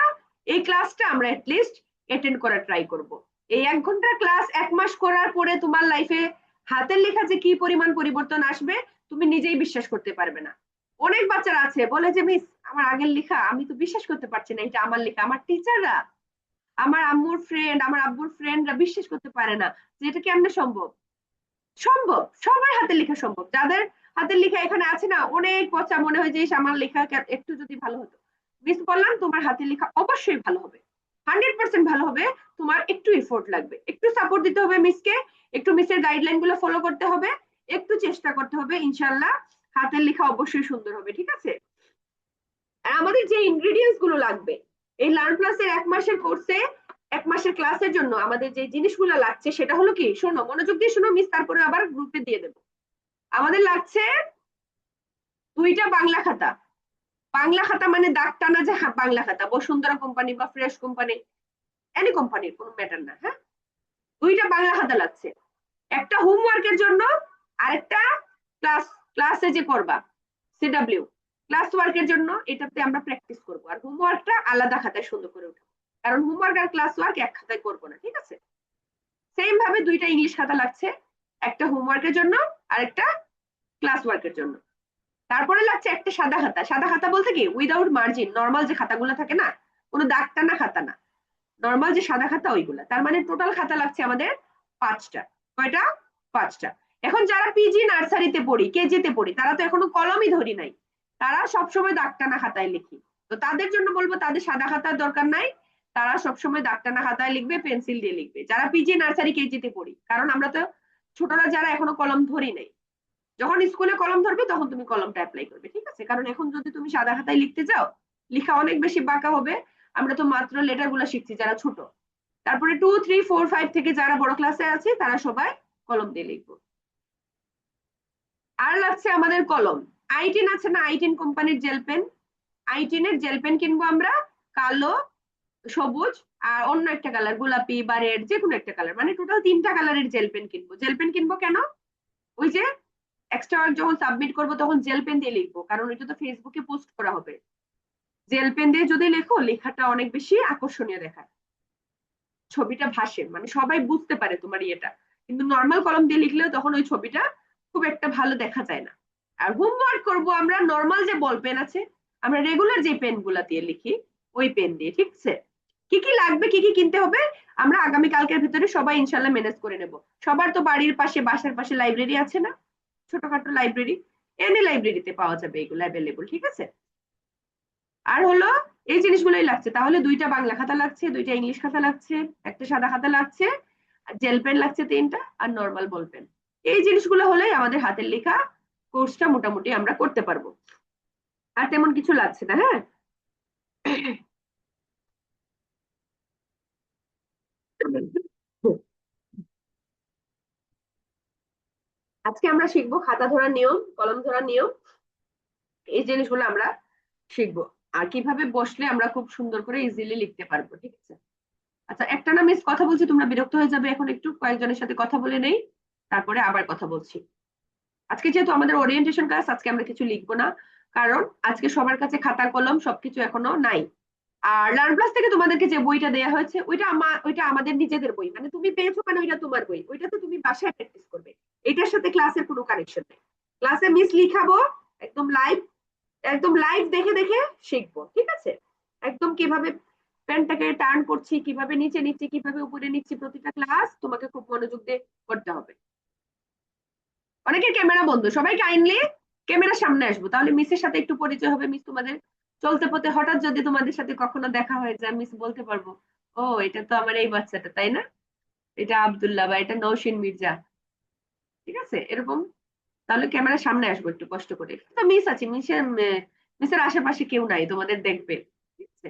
এই ক্লাসটা আমরা অ্যাটলিস্ট অ্যাটেন্ড করার ট্রাই করব। এই 1 ঘন্টার ক্লাস 1 মাস করার পরে তোমার লাইফে হাতের লেখা যে কি পরিমাণ পরিবর্তন আসবে তুমি নিজেই বিশ্বাস করতে পারবে না। অনেক বাচ্চারা আছে বলে যে মিস আমার আগের লেখা আমি তো বিশ্বাস করতে পারছি না, এটা আমার লেখা, আমার টিচাররা, আমার আম্মুর ফ্রেন্ড, আমার আব্বুর ফ্রেন্ডরা বিশ্বাস করতে পারে না যে এটা কেমনে সম্ভব। সম্ভব, সবার হাতের লেখা সম্ভব, যাদের হাতের লেখা এখানে আছে না অনেক পচা, মনে হয় যে ইস, আমার লেখা একটু যদি ভালো হতো, মিস বললাম তোমার হাতের লেখা অবশ্যই ভালো হবে, 100% ভালো হবে। তোমার একটু এফোর্ট লাগবে, একটু সাপোর্ট দিতে হবে মিসকে, একটু মিসের গাইডলাইন গুলো ফলো করতে হবে, একটু চেষ্টা করতে হবে, ইনশাল্লাহ হাতের লেখা অবশ্যই সুন্দর হবে, ঠিক আছে? আর আমাদের যে ইনগ্রেডিয়েন্টস গুলো লাগবে এই লার্ন প্লাসের 1 মাসের কোর্সে, 1 মাসের ক্লাসের জন্য আমাদের যে জিনিসগুলো লাগছে সেটা হলো কি, শোনো মনোযোগ দিয়ে শোনো মিস, তারপরে আবার গ্রুপে দিয়ে দেবো। আমাদের লাগছে 2টা বাংলা খাতা, বাংলা খাতা মানে দাগ টানা যে বাংলা খাতা, বসুন্ধরা কোম্পানি বা ফ্রেশ কোম্পানি, এনি কোম্পানির কোনো ম্যাটার না, হ্যাঁ? 2টা বাংলা খাতা লাগছে, একটা হোমওয়ার্কের জন্য, আরেকটা ক্লাস, ক্লাসে যে করবা সিডব্লিউ ক্লাস ওয়ার্কের জন্য, এটাতে আমরা প্র্যাকটিস করবো, আর হোমওয়ার্কটা আলাদা খাতায় সুন্দর করে উঠাবো, কারণ হোমওয়ার্ক আর ক্লাস ওয়ার্ক এক খাতায় করবো না, ঠিক আছে? সেম ভাবে 2টা ইংলিশ খাতা লাগছে, একটা হোমওয়ার্কের জন্য আর একটা ক্লাস ওয়ার্কের জন্য। তারপরে লাগছে একটা সাদা খাতা, সাদা খাতা বলতে কি উইদাউট মার্জিন, নর্মাল যে খাতাগুলো থাকে না, কোনো দাগ টানা খাতা না, নর্মাল যে সাদা খাতা ওইগুলা, তার মানে টোটাল খাতা লাগছে আমাদের 5টা। কয়টা? 5টা। এখন যারা পিজি নার্সারিতে পড়ি, কেজিতে পড়ি, তারা তো এখনো কলমই ধরি নাই, তারা সবসময় দাগ টানা খাতায় লিখি, তো তাদের জন্য বলবো তাদের সাদা খাতার দরকার নাই, তারা সবসময় দাগ টানা খাতায় লিখবে, পেন্সিল দিয়ে লিখবে, যারা পিজি নার্সারি কেজিতে পড়ি, কারণ আমরা তো ছোটরা যারা এখনো কলম ধরি নাই, যখন স্কুলে কলম ধরবে তখন তুমি কলমটা অ্যাপ্লাই করবে, ঠিক আছে? কারণ এখন যদি তুমি সাদা খাতায় লিখতে যাও লেখা অনেক বেশি বাঁকা হবে, আমরা তো মাত্র লেটার গুলা শিখছি যারা ছোট, তারপরে 2 3 4 5 থেকে যারা বড় ক্লাসে আছে তারা সবাই কলম দিয়ে লিখবো। আর লাগছে আমাদের কলম, আইটিন আছে না, আইটিন কোম্পানির জেল পেন, আইটিনের জেল পেন কিনবো আমরা, কালো, সবুজ আর অন্য একটা কালার, গোলাপি বা রেড, যে কোনো একটা কালার, মানে টোটাল 3টা কালারের জেল পেন কিনবো। জেল পেন কিনবো কেন? ওই যে এক্সট্রা ওয়ার্ক যখন সাবমিট করবো তখন জেল পেন দিয়ে লিখবো, কারণ ওইটা তো ফেসবুকে পোস্ট করা হবে, জেল পেন দিয়ে যদি লেখো লেখাটা অনেক বেশি আকর্ষণীয় দেখায়, ছবিটা ভাসে, মানে সবাই বুঝতে পারে তোমার ইয়েটা, কিন্তু নর্মাল কলম দিয়ে লিখলেও তখন ওই ছবিটা খুব একটা ভালো দেখা যায় না। আর হোমওয়ার্ক করব আমরা নর্মাল যে বল পেন আছে, আমরা রেগুলার যে পেন গুলা দিয়ে লিখি ওই পেন দিয়ে, ঠিক আছে? কি কি লাগবে, কি কি কিনতে হবে, আমরা আগামী কালকের ভিতরে সবাই ইনশাল্লাহ ম্যানেজ করে নেব। সবার তো বাড়ির পাশে বাসার পাশে লাইব্রেরি আছে না, ছোটখাটো লাইব্রেরি, এনি লাইব্রেরিতে পাওয়া যাবে এগুলো অ্যাভেলেবল, ঠিক আছে? আর হলো এই জিনিসগুলোই লাগছে, তাহলে 2টা বাংলা খাতা লাগছে, 2টা ইংলিশ খাতা লাগছে, একটা সাদা খাতা লাগছে, আর জেল পেন লাগছে 3টা, আর নর্মাল বল পেন। এই জিনিসগুলো হলেই আমাদের হাতের লেখা কোর্সটা মোটামুটি আমরা করতে পারবো, আর তেমন কিছু লাগছে না, হ্যাঁ? আজকে আমরা শিখবো খাতা ধরার নিয়ম, কলম ধরার নিয়ম, এই জিনিসগুলো আমরা শিখবো, আর কিভাবে বসলে আমরা খুব সুন্দর করে ইজিলি লিখতে পারবো, ঠিক আছে? আচ্ছা, একটা না মিস কথা বলছি, তোমরা বিরক্ত হয়ে যাবে, এখন একটু কয়েকজনের সাথে কথা বলে নেই, তারপরে আবার কথা বলছি। আজকে যেহেতু আমাদের ওরিয়েন্টেশন ক্লাস, আজকে আমরা কিছু লিখবো না, কারণ আজকে সবার কাছে খাতা কলম সবকিছু এখনো নাই। আর লার্ন প্লাস থেকে তোমাদেরকে যে বইটা দেওয়া হয়েছে ওইটা আমাদের নিজেদের বই, মানে তুমি পেয়েছো মানে ওইটা তোমার বই, ওইটা তো তুমি বাসায় প্র্যাকটিস করবে, এটার সাথে ক্লাসের কোনো কানেকশন নেই। ক্লাসে মিস লিখাবো, একদম লাইভ, একদম লাইভ দেখে দেখে শিখবো, ঠিক আছে? একদম কিভাবে পেনটাকে টার্ন করছি, কিভাবে নিচে নিচ্ছি, কিভাবে উপরে নিচ্ছি, প্রতিটা ক্লাস তোমাকে খুব মনোযোগ দিয়ে করতে হবে। অনেকের ক্যামেরা বন্ধ, সবাই কাইন্ডলি ক্যামেরার সামনে আসবো, তাহলে মিসের সাথে একটু পরিচয় হবে, মিস তোমাদের চলতে পথে হঠাৎ যদি তোমাদের সাথে কখনো দেখা হয়ে যায়, মিস বলতে পারবো ও এটা তো আমার এই বাচ্চাটা, তাই না? এটা আব্দুল্লাহ বা এটা নৌশিন মির্জা, ঠিক আছে এরকম। তাহলে ক্যামেরার সামনে আসবো একটু কষ্ট করে, তো মিস আছে, মিসের আশেপাশে কেউ নাই তোমাদের দেখবে, ঠিক আছে।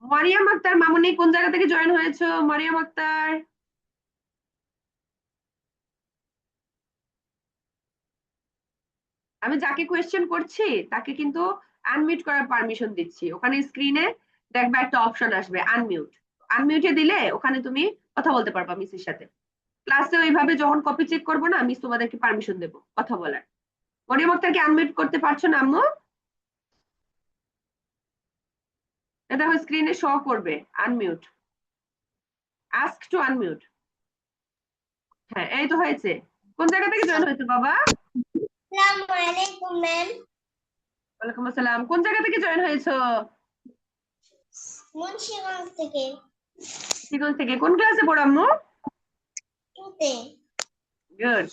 মারিয়াম আক্তার মামুনি কোন জায়গা থেকে জয়েন হয়েছো? মারিয়াম আক্তার, আমি যাকে কোয়েশ্চেন করছি তাকে কিন্তু আনমিউট করার পারমিশন দিচ্ছি। ওখানে স্ক্রিনে দেখবে একটা অপশন আসবে আনমিউট, আনমিউটে দিলে ওখানে তুমি কথা বলতে পারবা মিসের সাথে। ক্লাসে ওইভাবে যখন কপি চেক করবো না, মিস তোমাদেরকে পারমিশন দেবো কথা বলার। মরিয়ম আক্তারকে আনমিউট করতে পারছো না আম্মু? এটা দেখো স্ক্রিনে শো করবে আনমিউট, আস্ক টু আনমিউট। হ্যাঁ এই তো হয়েছে। কোন জায়গা থেকে জয়েন হয়েছে বাবা? আসসালামু আলাইকুম ম্যাম। ওয়ালাইকুম আসসালাম। কোন জায়গা থেকে জয়েন হয়েছো? মুন্সিগঞ্জ থেকে। সিগঞ্জ থেকে। কোন ক্লাসে পড়ো আম্মু? টুতে। গুড।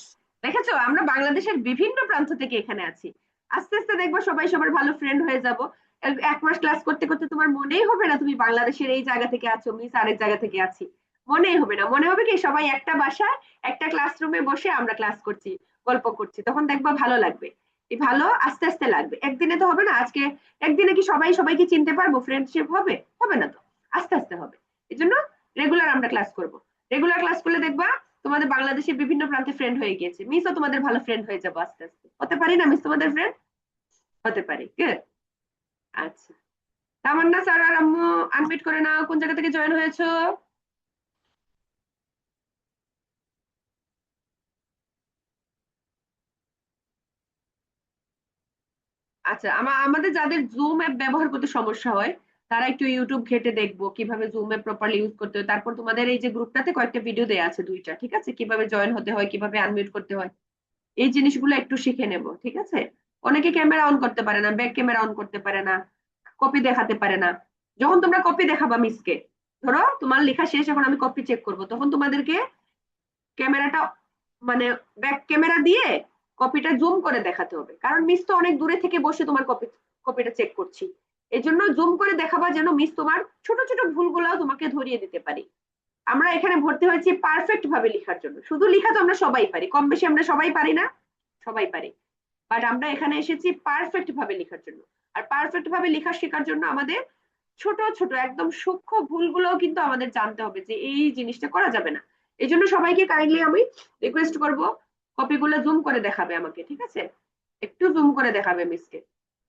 দেখেছো আমরা বাংলাদেশের বিভিন্ন প্রান্ত থেকে এখানে আছি। আস্তে আস্তে দেখবো সবাই সবার ভালো ফ্রেন্ড হয়ে যাব। এক মাস ক্লাস করতে করতে তোমার মনেই হবে না তুমি বাংলাদেশের এই জায়গা থেকে আছো, মিস আরেক জায়গা থেকে আছি। মনেই হবে না, মনে হবে কি সবাই একটা বাসায় একটা ক্লাসরুমে বসে আমরা ক্লাস করছি, গল্প করছি, তখন দেখবা ভালো লাগবে। এই ভালো আস্তে আস্তে লাগবে, একদিনে তো হবে না। আজকে একদিনে কি সবাই সবাইকে চিনতে পারবো, ফ্রেন্ডশিপ হবে? হবে না তো, আস্তে আস্তে হবে। এই জন্য রেগুলার আমরা ক্লাস করব। রেগুলার ক্লাস করলে দেখবা তোমাদের বাংলাদেশের বিভিন্ন প্রান্তে ফ্রেন্ড হয়ে গিয়েছে, মিসও তোমাদের ভালো ফ্রেন্ড হয়ে যাবো আস্তে আস্তে। হতে পারি না মিস তোমাদের ফ্রেন্ড? হতে পারি। গুড। আচ্ছা, তামান্না স্যার আর আম্মু আনমিট করে নাও, কোন জায়গা থেকে জয়েন হয়েছো? আচ্ছা, আমাদের যাদের জুম অ্যাপ ব্যবহার করতে সমস্যা হয় তারা একটু ইউটিউব ঘেটে দেখবো কিভাবে জুম অ্যাপ প্রপারলি ইউজ করতে হয়। তারপর তোমাদের এই যে গ্রুপটাতে কয়েকটা ভিডিও দেয়া আছে, দুইটা, ঠিক আছে, কিভাবে জয়েন হতে হয়, কিভাবে আনমিউট করতে হয়, এই জিনিসগুলো একটু শিখে নেব, ঠিক আছে। অনেকে ক্যামেরা অন করতে পারে না, ব্যাক ক্যামেরা অন করতে পারে না, কপি দেখাতে পারে না। যখন তোমরা কপি দেখাবা মিসকে, ধরো তোমার লেখা শেষ, এখন আমি কপি চেক করব, তখন তোমাদেরকে ক্যামেরাটা মানে ব্যাক ক্যামেরা দিয়ে কপিটা জুম করে দেখাতে হবে, কারণ মিস তো অনেক দূরে থেকে বসে তোমার কপিটা চেক করছি। এই জন্য জুম করে দেখাবা যেন মিস তোমার ছোট ছোট ভুলগুলাও তোমাকে ধরিয়ে দিতে পারি। আমরা এখানে ভর্তি হয়েছি পারফেক্ট ভাবে লেখার জন্য। শুধু লেখা তো আমরা সবাই পারি, কম বেশি আমরা সবাই পারি না? সবাই পারি। বাট আমরা এখানে এসেছি পারফেক্ট ভাবে লেখার জন্য। আর পারফেক্ট ভাবে লেখা শেখার জন্য আমাদের ছোট ছোট একদম সূক্ষ্ম ভুলগুলোও কিন্তু আমাদের জানতে হবে যে এই জিনিসটা করা যাবে না। এই জন্য সবাইকে কাইন্ডলি আমি রিকোয়েস্ট করব, কপিগুলো জুম করে দেখাবে আমাকে, ঠিক আছে, একটু জুম করে দেখাবে মিসকে।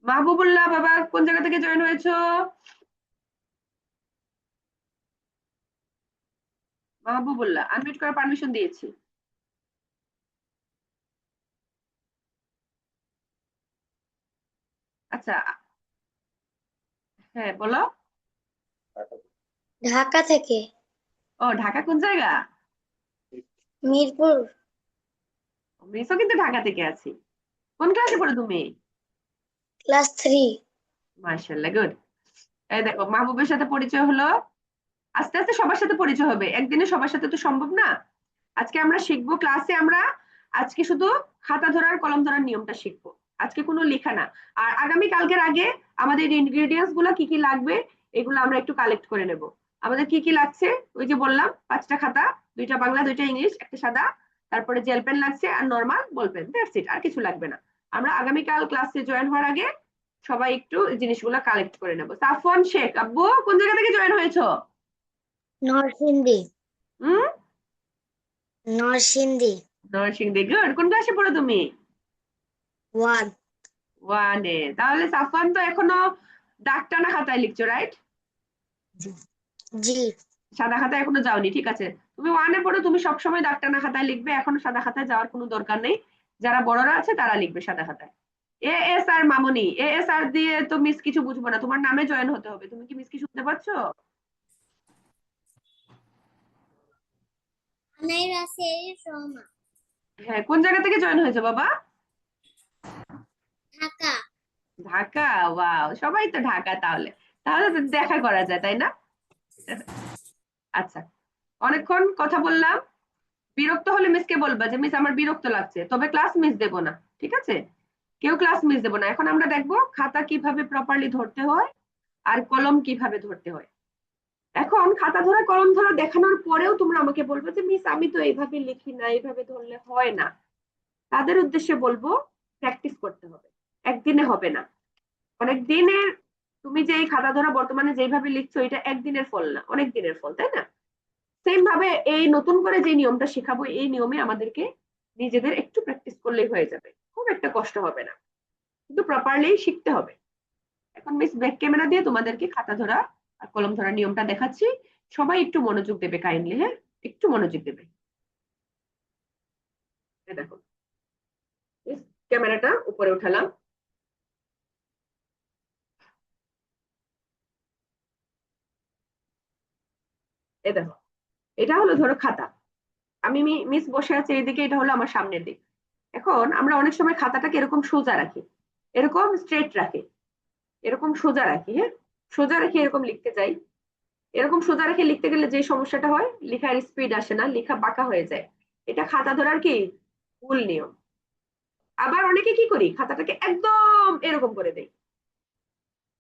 মাহবুবুল্লাহ বাবা কোন জায়গা থেকে জয়েন হয়েছো? মাহবুবুল্লাহ আনমিউট করার পারমিশন দিয়েছি। আচ্ছা, হ্যাঁ বলো। ঢাকা থেকে। ও ঢাকা কোন জায়গা? মিরপুর। মিসও কিন্তু ঢাকা থেকে আছি। কোন ক্লাসে পড়ো তুমি? ক্লাস 3। মার্শাল্লাহ, গুড। এই দেখো মাহবুবের সাথে পরিচয় হলো, আস্তে আস্তে সবার সাথে পরিচয় হবে, একদিনে সবার সাথে তো সম্ভব না। আজকে আমরা শিখবো ক্লাসে, আমরা আজকে শুধু খাতা ধরার কলম ধরার নিয়মটা শিখবো, আজকে কোনো লেখা না। আর আগামী কালকের আগে আমাদের ইনগ্রেডিয়েন্টস গুলো কি কি লাগবে এগুলো আমরা একটু কালেক্ট করে নেব। আমাদের কি কি লাগছে, ওই যে বললাম, 5টা খাতা, 2টা বাংলা, 2টা ইংলিশ, একটা সাদা, তারপরে জেল পেন লাগছে আর normal ball pen, that's it, আর কিছু লাগবে না। আমরা আগামীকাল ক্লাসে জয়েন হওয়ার আগে সবাই একটু এই জিনিসগুলো কালেক্ট করে নেব। সাফওয়ান শেখ আব্বু কোন জায়গা থেকে জয়েন হয়েছো? নরসিংদী। হুম, নরসিংদী। নরসিংদী, গুড। কোন ক্লাসে পড়ো তুমি? 1। ওয়ানে। তাহলে সাফওয়ান তো এখনো দাগ টানা খাতায় লিখছো, রাইট? জি। সাদা খাতায় এখনো যাওনি, ঠিক আছে। তুমি ওয়ানে পড়ো, তুমি সবসময় দাগ টানা খাতায় লিখবে, এখনো সাদা খাতায় যাওয়ার কোনো দরকার নেই। যারা বড়রা আছে তারা লিখবে সাদা খাতায়। এস আর মামুনি, এস আর দিয়ে তো মিস কিছু বুঝবো না, তোমার নামে জয়েন হতে হবে। তুমি কি মিস কি শুনতে পাচ্ছ? আনাইরা সেরি রহমান। হ্যাঁ, কোন জায়গা থেকে জয়েন হয়েছে বাবা? ঢাকা। ঢাকা, ওয়াও, সবাই তো ঢাকা। তাহলে তাহলে তো দেখা করা যায়, তাই না? আচ্ছা, অনেকক্ষণ কথা বললাম। বিরক্ত হলে মিসকে বলবা যে মিস আমার বিরক্ত লাগছে, তবে ক্লাস মিস দেব না, ঠিক আছে? কেউ ক্লাস মিস দেব না। এখন আমরা দেখবো খাতা কিভাবে প্রপারলি ধরতে হয় আর কলম কিভাবে ধরতে হয়। এখন খাতা ধরা কলম ধরা দেখানোর পরেও তোমরা আমাকে বলবে যে মিস আমি তো এইভাবে লিখি না, এইভাবে ধরলে হয় না। তাদের উদ্দেশ্যে বলবো প্র্যাকটিস করতে হবে, একদিনে হবে না। অনেক দিনের, তুমি যে এই খাতা ধরা বর্তমানে যেভাবে লিখছো এটা একদিনের ফল না, অনেক দিনের ফল, তাই না? সেম ভাবে এই নতুন করে যে নিয়মটা শেখাবো এই নিয়মে আমাদেরকে নিজেদের একটু প্র্যাকটিস করলেই হয়ে যাবে, খুব একটা কষ্ট হবে না, কিন্তু প্রপারলি শিখতে হবে। এখন মিস ব্যাক ক্যামেরা দিয়ে তোমাদেরকে খাতা ধরা আর কলম ধরা নিয়মটা দেখাচ্ছি। সবাই একটু মনোযোগ দেবে কাইন্ডলি, হ্যাঁ, একটু মনোযোগ দেবে। এই দেখো, ক্যামেরাটা উপরে উঠালাম। এই দেখো, এটা হলো ধরো খাতা, আমি মিস বসে আছে এইদিকে, এটা হলো আমার সামনের দিক। এখন আমরা অনেক সময় খাতাটাকে এরকম সোজা রাখি, এরকম স্ট্রেট রাখি, এরকম সোজা রাখি, হ্যাঁ, সোজা রেখে এরকম লিখতে যাই। এরকম সোজা রেখে লিখতে গেলে যে সমস্যাটা হয়, লেখার স্পিড আসে না, লেখা বাঁকা হয়ে যায়। এটা খাতা ধরার কি ভুল নিয়ম। আবার অনেকে কি করি, খাতাটাকে একদম এরকম করে দেই,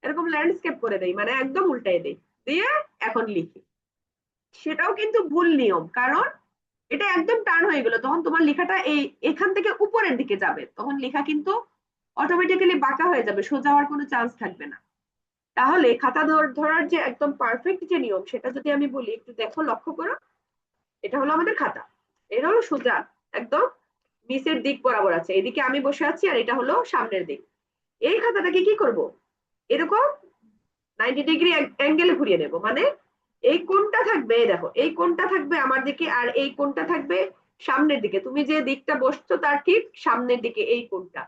এরকম ল্যান্ডস্কেপ করে দেই, মানে একদম উল্টাই দেই, দিয়ে এখন লিখি। সেটাও কিন্তু ভুল নিয়ম, কারণ এটা একদম টার্ন হয়ে গেল, তখন তোমার লেখাটা এই এখান থেকে উপরের দিকে যাবে, তখন লেখা কিন্তু অটোমেটিক্যালি বাঁকা হয়ে যাবে, সোজা হওয়ার কোনো চান্স থাকবে না। তাহলে খাতা ধরার যে একদম পারফেক্ট যে নিয়ম, সেটা যদি আমি বলি, একটু দেখো, লক্ষ্য করো। এটা হলো আমাদের খাতা, এটা হলো সোজা, একদম নিচের দিক বরাবর আছে, এদিকে আমি বসে আছি আর এটা হলো সামনের দিক। এই খাতাটাকে কি করব, এরকম 90 ডিগ্রি অ্যাঙ্গেলে ঘুরিয়ে নেব, মানে এই কোণটা থাকবে, এই দেখো এই কোণটা থাকবে আমার দিকে, আর এই কোণটা থাকবে সামনের দিকে। তুমি যে দিকটা বসছো তার ঠিক সামনের দিকে এই কোণটা,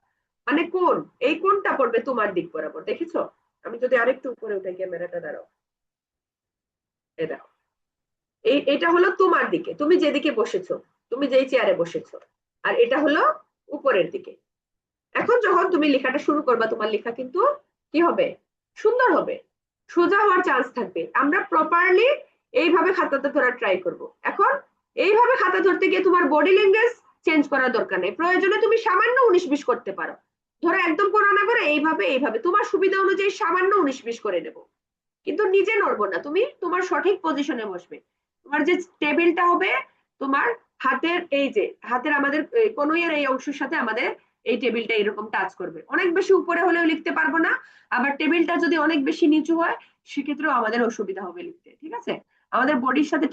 মানে কোণ, এই কোণটা পড়বে তোমার দিক বরাবর, দেখেছো? আমি যদি আরেকটু উপরে উঠাই ক্যামেরাটা, দাঁড়াও, এই দেখো, এটা হলো তোমার দিকে, তুমি যেদিকে বসেছো, তুমি যেই চেয়ারে বসেছো, আর এটা হলো উপরের দিকে। এখন যখন তুমি লেখাটা শুরু করবা, তোমার লেখা কিন্তু কি হবে, সুন্দর হবে, সোজা হওয়ার চান্স থাকবে। আমরা প্রপারলি এইভাবে খাতাটা ধরার ট্রাই করব। এখন এইভাবে খাতা ধরতে গিয়ে তোমার বডি ল্যাঙ্গুয়েজ চেঞ্জ করার দরকার নেই, প্রয়োজনে তুমি সামান্য 19-20 করতে পারো। ধরো একদম করো না করে এইভাবে এইভাবে তোমার সুবিধা অনুযায়ী সামান্য 19-20 করে নেবো, কিন্তু নিজে নড়বো না, তুমি তোমার সঠিক পজিশনে বসবে। তোমার যে টেবিলটা হবে, তোমার হাতের এই যে হাতের আমাদের কনুইয়ের এই অংশের সাথে আমাদের এই টেবিলটা এরকম টাচ করবে। অনেক বেশি উপরে হলেও লিখতে পারবো না, আবার টেবিলটা যদি অনেক বেশি নিচু হয় সেক্ষেত্রেও আমাদের অসুবিধা হবে লিখতে, ঠিক আছে? আমাদের বডির সাথে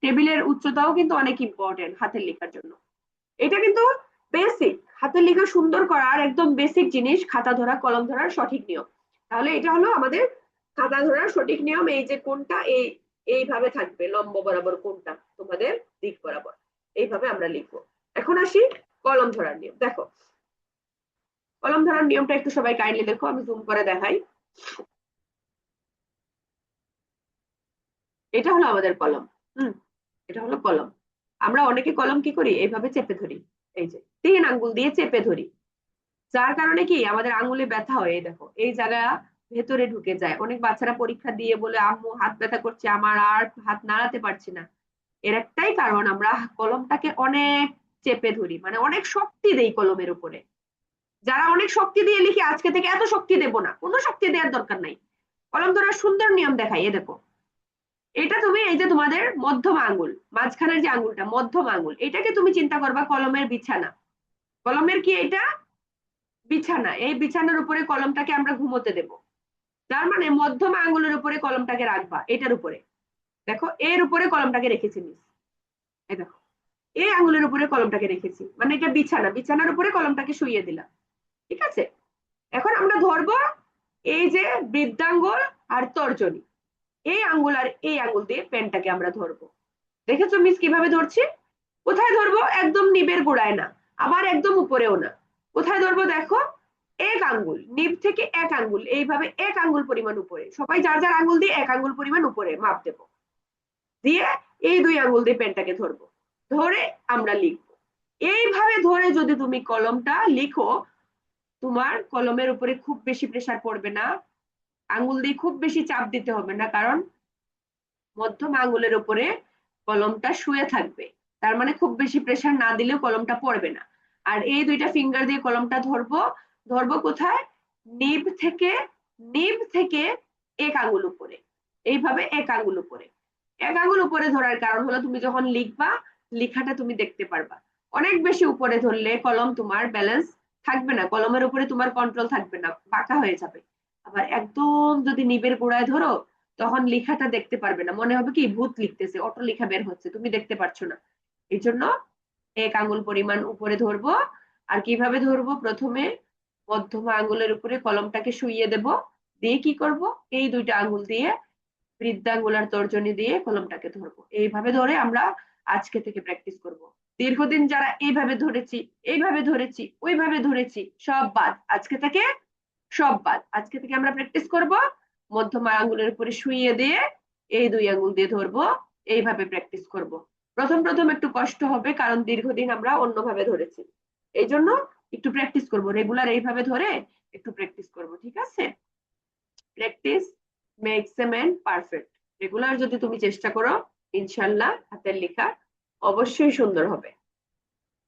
টেবিলের উচ্চতাও কিন্তু অনেক ইম্পর্টেন্ট হাতের লেখার জন্য। এটা কিন্তু বেসিক, হাতের লেখা সুন্দর করার একদম বেসিক জিনিস, খাতা ধরা কলম ধরার সঠিক নিয়ম। তাহলে এটা হলো আমাদের খাতা ধরার সঠিক নিয়ম, এই যে কোনটা এইভাবে থাকবে, লম্ব বরাবর কোনটা তোমাদের দিক বরাবর, এইভাবে আমরা লিখবো। এখন আসি কলম ধরার নিয়ম। দেখো, কলম ধরার নিয়মটা একটু সবাই কাইন্ডলি দেখো, আমি জুম করে দেখাই। এটা হলো আমাদের কলম। হুম, এটা হলো কলম। আমরা অনেকে কলম কি করি, এইভাবে চেপে ধরি, এই যে 3 আঙ্গুল দিয়ে চেপে ধরি, যার কারণে কি আমাদের আঙুলে ব্যথা হয়। এই দেখো এই জায়গা ভেতরে ঢুকে যায়। অনেক বাচ্চারা পরীক্ষা দিয়ে বলে আম্মু হাত ব্যথা করছে, আমার আর হাত নাড়াতে পারছি না। এর একটাই কারণ, আমরা কলমটাকে অনেক চেপে ধরি, মানে অনেক শক্তি দেই কলমের উপরে। যারা অনেক শক্তি দিয়ে লিখে, আজকে থেকে এত শক্তি দেব না, কোনো শক্তি দেওয়ার দরকার নাই। কলম ধরার সুন্দর নিয়ম দেখাই, এ দেখো, এটা তুমি এই যে তোমাদের মধ্যম আঙ্গুল, মাঝখানের যে আঙ্গুলটা মধ্যম আঙ্গুল, এটাকে তুমি চিন্তা করবা কলমের বিছানা। কলমের কি এটা বিছানা, এই বিছানার উপরে কলমটাকে আমরা ঘুমোতে দেব। তার মানে মধ্যম আঙ্গুলের উপরে কলমটাকে রাখবা, এটার উপরে। দেখো এর উপরে কলমটাকে রেখেছি মিস, এই দেখো এই আঙ্গুলের উপরে কলমটাকে রেখেছি, মানে এটা বিছানা, বিছানার উপরে কলমটাকে শুইয়ে দিলাম, ঠিক আছে? এখন আমরা ধরবো এই যে বৃদ্ধাঙ্গুল আর তর্জনী, এই আঙ্গুল আর এই আঙ্গুল দিয়ে পেনটাকে আমরা ধরবো। দেখেছো মিস কিভাবে ধরছি? কোথায় ধরবো, একদম নিবের গোড়ায় না, আবার একদম উপরেও না। কোথায় ধরবো দেখো, 1 আঙ্গুল, নিব থেকে 1 আঙ্গুল, এইভাবে 1 আঙ্গুল পরিমাণ উপরে, সবাই যার যার আঙ্গুল দিয়ে 1 আঙ্গুল পরিমাণ উপরে মাপ দেবো, দিয়ে এই 2 আঙ্গুল দিয়ে পেনটাকে ধরবো, ধরে আমরা লিখবো। এইভাবে ধরে যদি তুমি কলমটা লিখো, তোমার কলমের উপরে খুব বেশি প্রেসার পড়বে না, আঙ্গুল দিয়ে খুব বেশি চাপ দিতে হবে না, কারণ মধ্যম আঙ্গুলের উপরে কলমটা শুয়ে থাকবে। তার মানে খুব বেশি প্রেসার না দিলেও কলমটা পড়বে না। আর এই 2টা ফিঙ্গার দিয়ে কলমটা ধরবো, ধরবো কোথায়, নিব থেকে 1 আঙ্গুল উপরে, এইভাবে এক আঙ্গুল উপরে। এক আঙ্গুল উপরে ধরার কারণ হলো তুমি যখন লিখবা লেখাটা তুমি দেখতে পারবা। অনেক বেশি উপরে ধরলে কলম তোমার ব্যালেন্স থাকবে না, কলমের উপরে তোমার কন্ট্রোল থাকবে না, বাঁকা হয়ে যাবে। আবার একদম যদি নিবের গোড়ায় ধরো তখন লেখাটা দেখতে পারবে না, মনে হবে কি ভূত লিখতেছে, অটো লেখা বের হচ্ছে, তুমি দেখতে পারছো না। এই জন্য এক আঙ্গুল পরিমাণ উপরে ধরবো। আর কিভাবে ধরবো, প্রথমে মধ্যমা আঙ্গুলের উপরে কলমটাকে শুইয়ে দেব, দিয়ে কি করব, এই দুইটা আঙ্গুল দিয়ে বৃদ্ধাঙ্গুল আর তর্জনী দিয়ে কলমটাকে ধরবো। এইভাবে ধরে আমরা আজকে থেকে প্র্যাকটিস করব। দীর্ঘদিন যারা এইভাবে ধরেছি, এইভাবে ধরেছি, ওইভাবে ধরেছি, সব বাদ আজকে থেকে, সব বাদ। আজকে থেকে আমরা প্র্যাকটিস করব মধ্যমা আঙ্গুলের উপরে শুইয়ে দিয়ে এই দুই আঙ্গুল দিয়ে ধরবো, এইভাবে প্র্যাকটিস করব। প্রথম প্রথম একটু কষ্ট হবে কারণ দীর্ঘদিন আমরা অন্যভাবে ধরেছি। এই জন্য একটু প্র্যাকটিস করব, রেগুলার এইভাবে ধরে একটু প্র্যাকটিস করব, ঠিক আছে? Practice makes a man perfect. Regular যদি তুমি চেষ্টা করো ইনশাল্লাহ হাতের লেখা অবশ্যই সুন্দর হবে।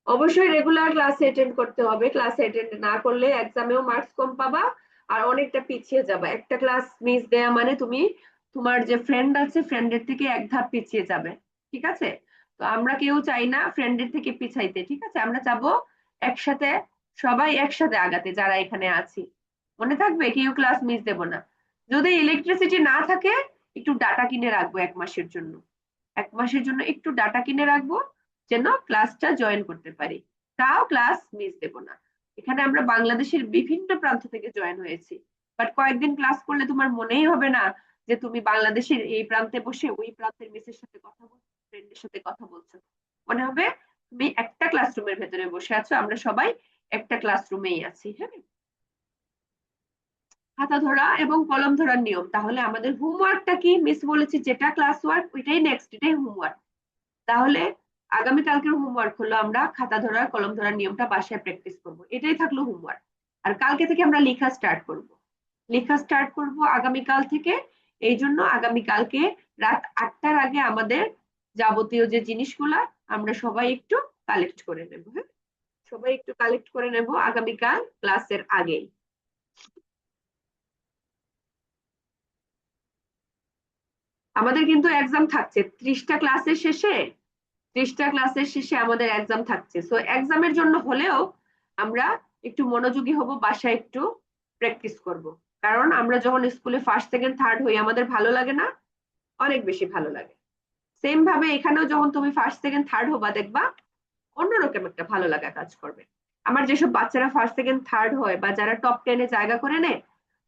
অবশ্যই রেগুলার ক্লাস অ্যাটেন্ড করতে হবে, ক্লাস অ্যাটেন্ড না করলে এক্সামেও মার্কস কম পাবা আর অনেকটা পিছিয়ে যাবে। একটা ক্লাস মিস দেয়া মানে তুমি তোমার যে ফ্রেন্ড আছে ফ্রেন্ডের থেকে এক ধাপ পিছিয়ে যাবে, ঠিক আছে? তো আমরা কেউ চাই না ফ্রেন্ডের থেকে পিছাইতে, ঠিক আছে? আমরা চাবো একসাথে, সবাই একসাথে আগাতে যারা এখানে আছি। মনে থাকবে কেউ ক্লাস মিস দেব না। যদি ইলেকট্রিসিটি না থাকে একটু ডাটা কিনে রাখবো 1 মাসের জন্য, 1 মাসের জন্য একটু ডাটা কিনে রাখবো যেন ক্লাসটা জয়েন করতে পারি, তাও ক্লাস মিস দেব না। এখানে আমরা বাংলাদেশের বিভিন্ন প্রান্ত থেকে জয়েন হয়েছি, বাট কয়েকদিন ক্লাস করলে তোমার মনেই হবে না যে তুমি বাংলাদেশের এই প্রান্তে বসে ওই প্রান্তের মিসের সাথে কথা বলছো, ফ্রেন্ডের সাথে কথা বলছো। মনে হবে তুমি একটা ক্লাসরুমের ভেতরে বসে আছো, আমরা সবাই একটা ক্লাসরুমেই আছি। হ্যাঁ, খাতা ধরা এবং কলম ধরার নিয়ম। তাহলে আমাদের হোমওয়ার্কটা কি, মিস বলেছি যেটা ক্লাস ওয়ার্ক ওইটাই নেক্সট, এটাই হোমওয়ার্ক। তাহলে আগামীকালকের হোমওয়ার্ক হলো আমরা খাতা ধরার কলম ধরার নিয়মটা বাসায় প্র্যাকটিস করব, এটাই থাকলো হোমওয়ার্ক। আর কালকে থেকে আমরা লেখা স্টার্ট করব, লেখা স্টার্ট করব আগামীকাল থেকে। এই জন্য আগামীকালকে রাত 8টার আগে আমাদের যাবতীয় যে জিনিসগুলা আমরা সবাই একটু কালেক্ট করে নেব। হ্যাঁ, সবাই একটু কালেক্ট করে নেব আগামীকাল ক্লাসের আগেই। আমাদের কিন্তু এক্সাম থাকছে 30টা ক্লাসের শেষে, 30টা ক্লাসের শেষে আমাদের এক্সাম থাকছে। সো এক্সামের জন্য হলেও আমরা একটু মনোযোগী হব, বাসায় একটু প্র্যাকটিস করব। কারণ আমরা যখন স্কুলে ফার্স্ট সেকেন্ড থার্ড হই আমাদের ভালো লাগে না, অনেক বেশি ভালো লাগে। সেম ভাবে এখানেও যখন তুমি ফার্স্ট সেকেন্ড থার্ড হবা দেখবা অন্যরকম একটা ভালো লাগা কাজ করবে। আমার যেসব বাচ্চারা ফার্স্ট সেকেন্ড থার্ড হয় বা যারা টপ 10-এ জায়গা করে নেয়,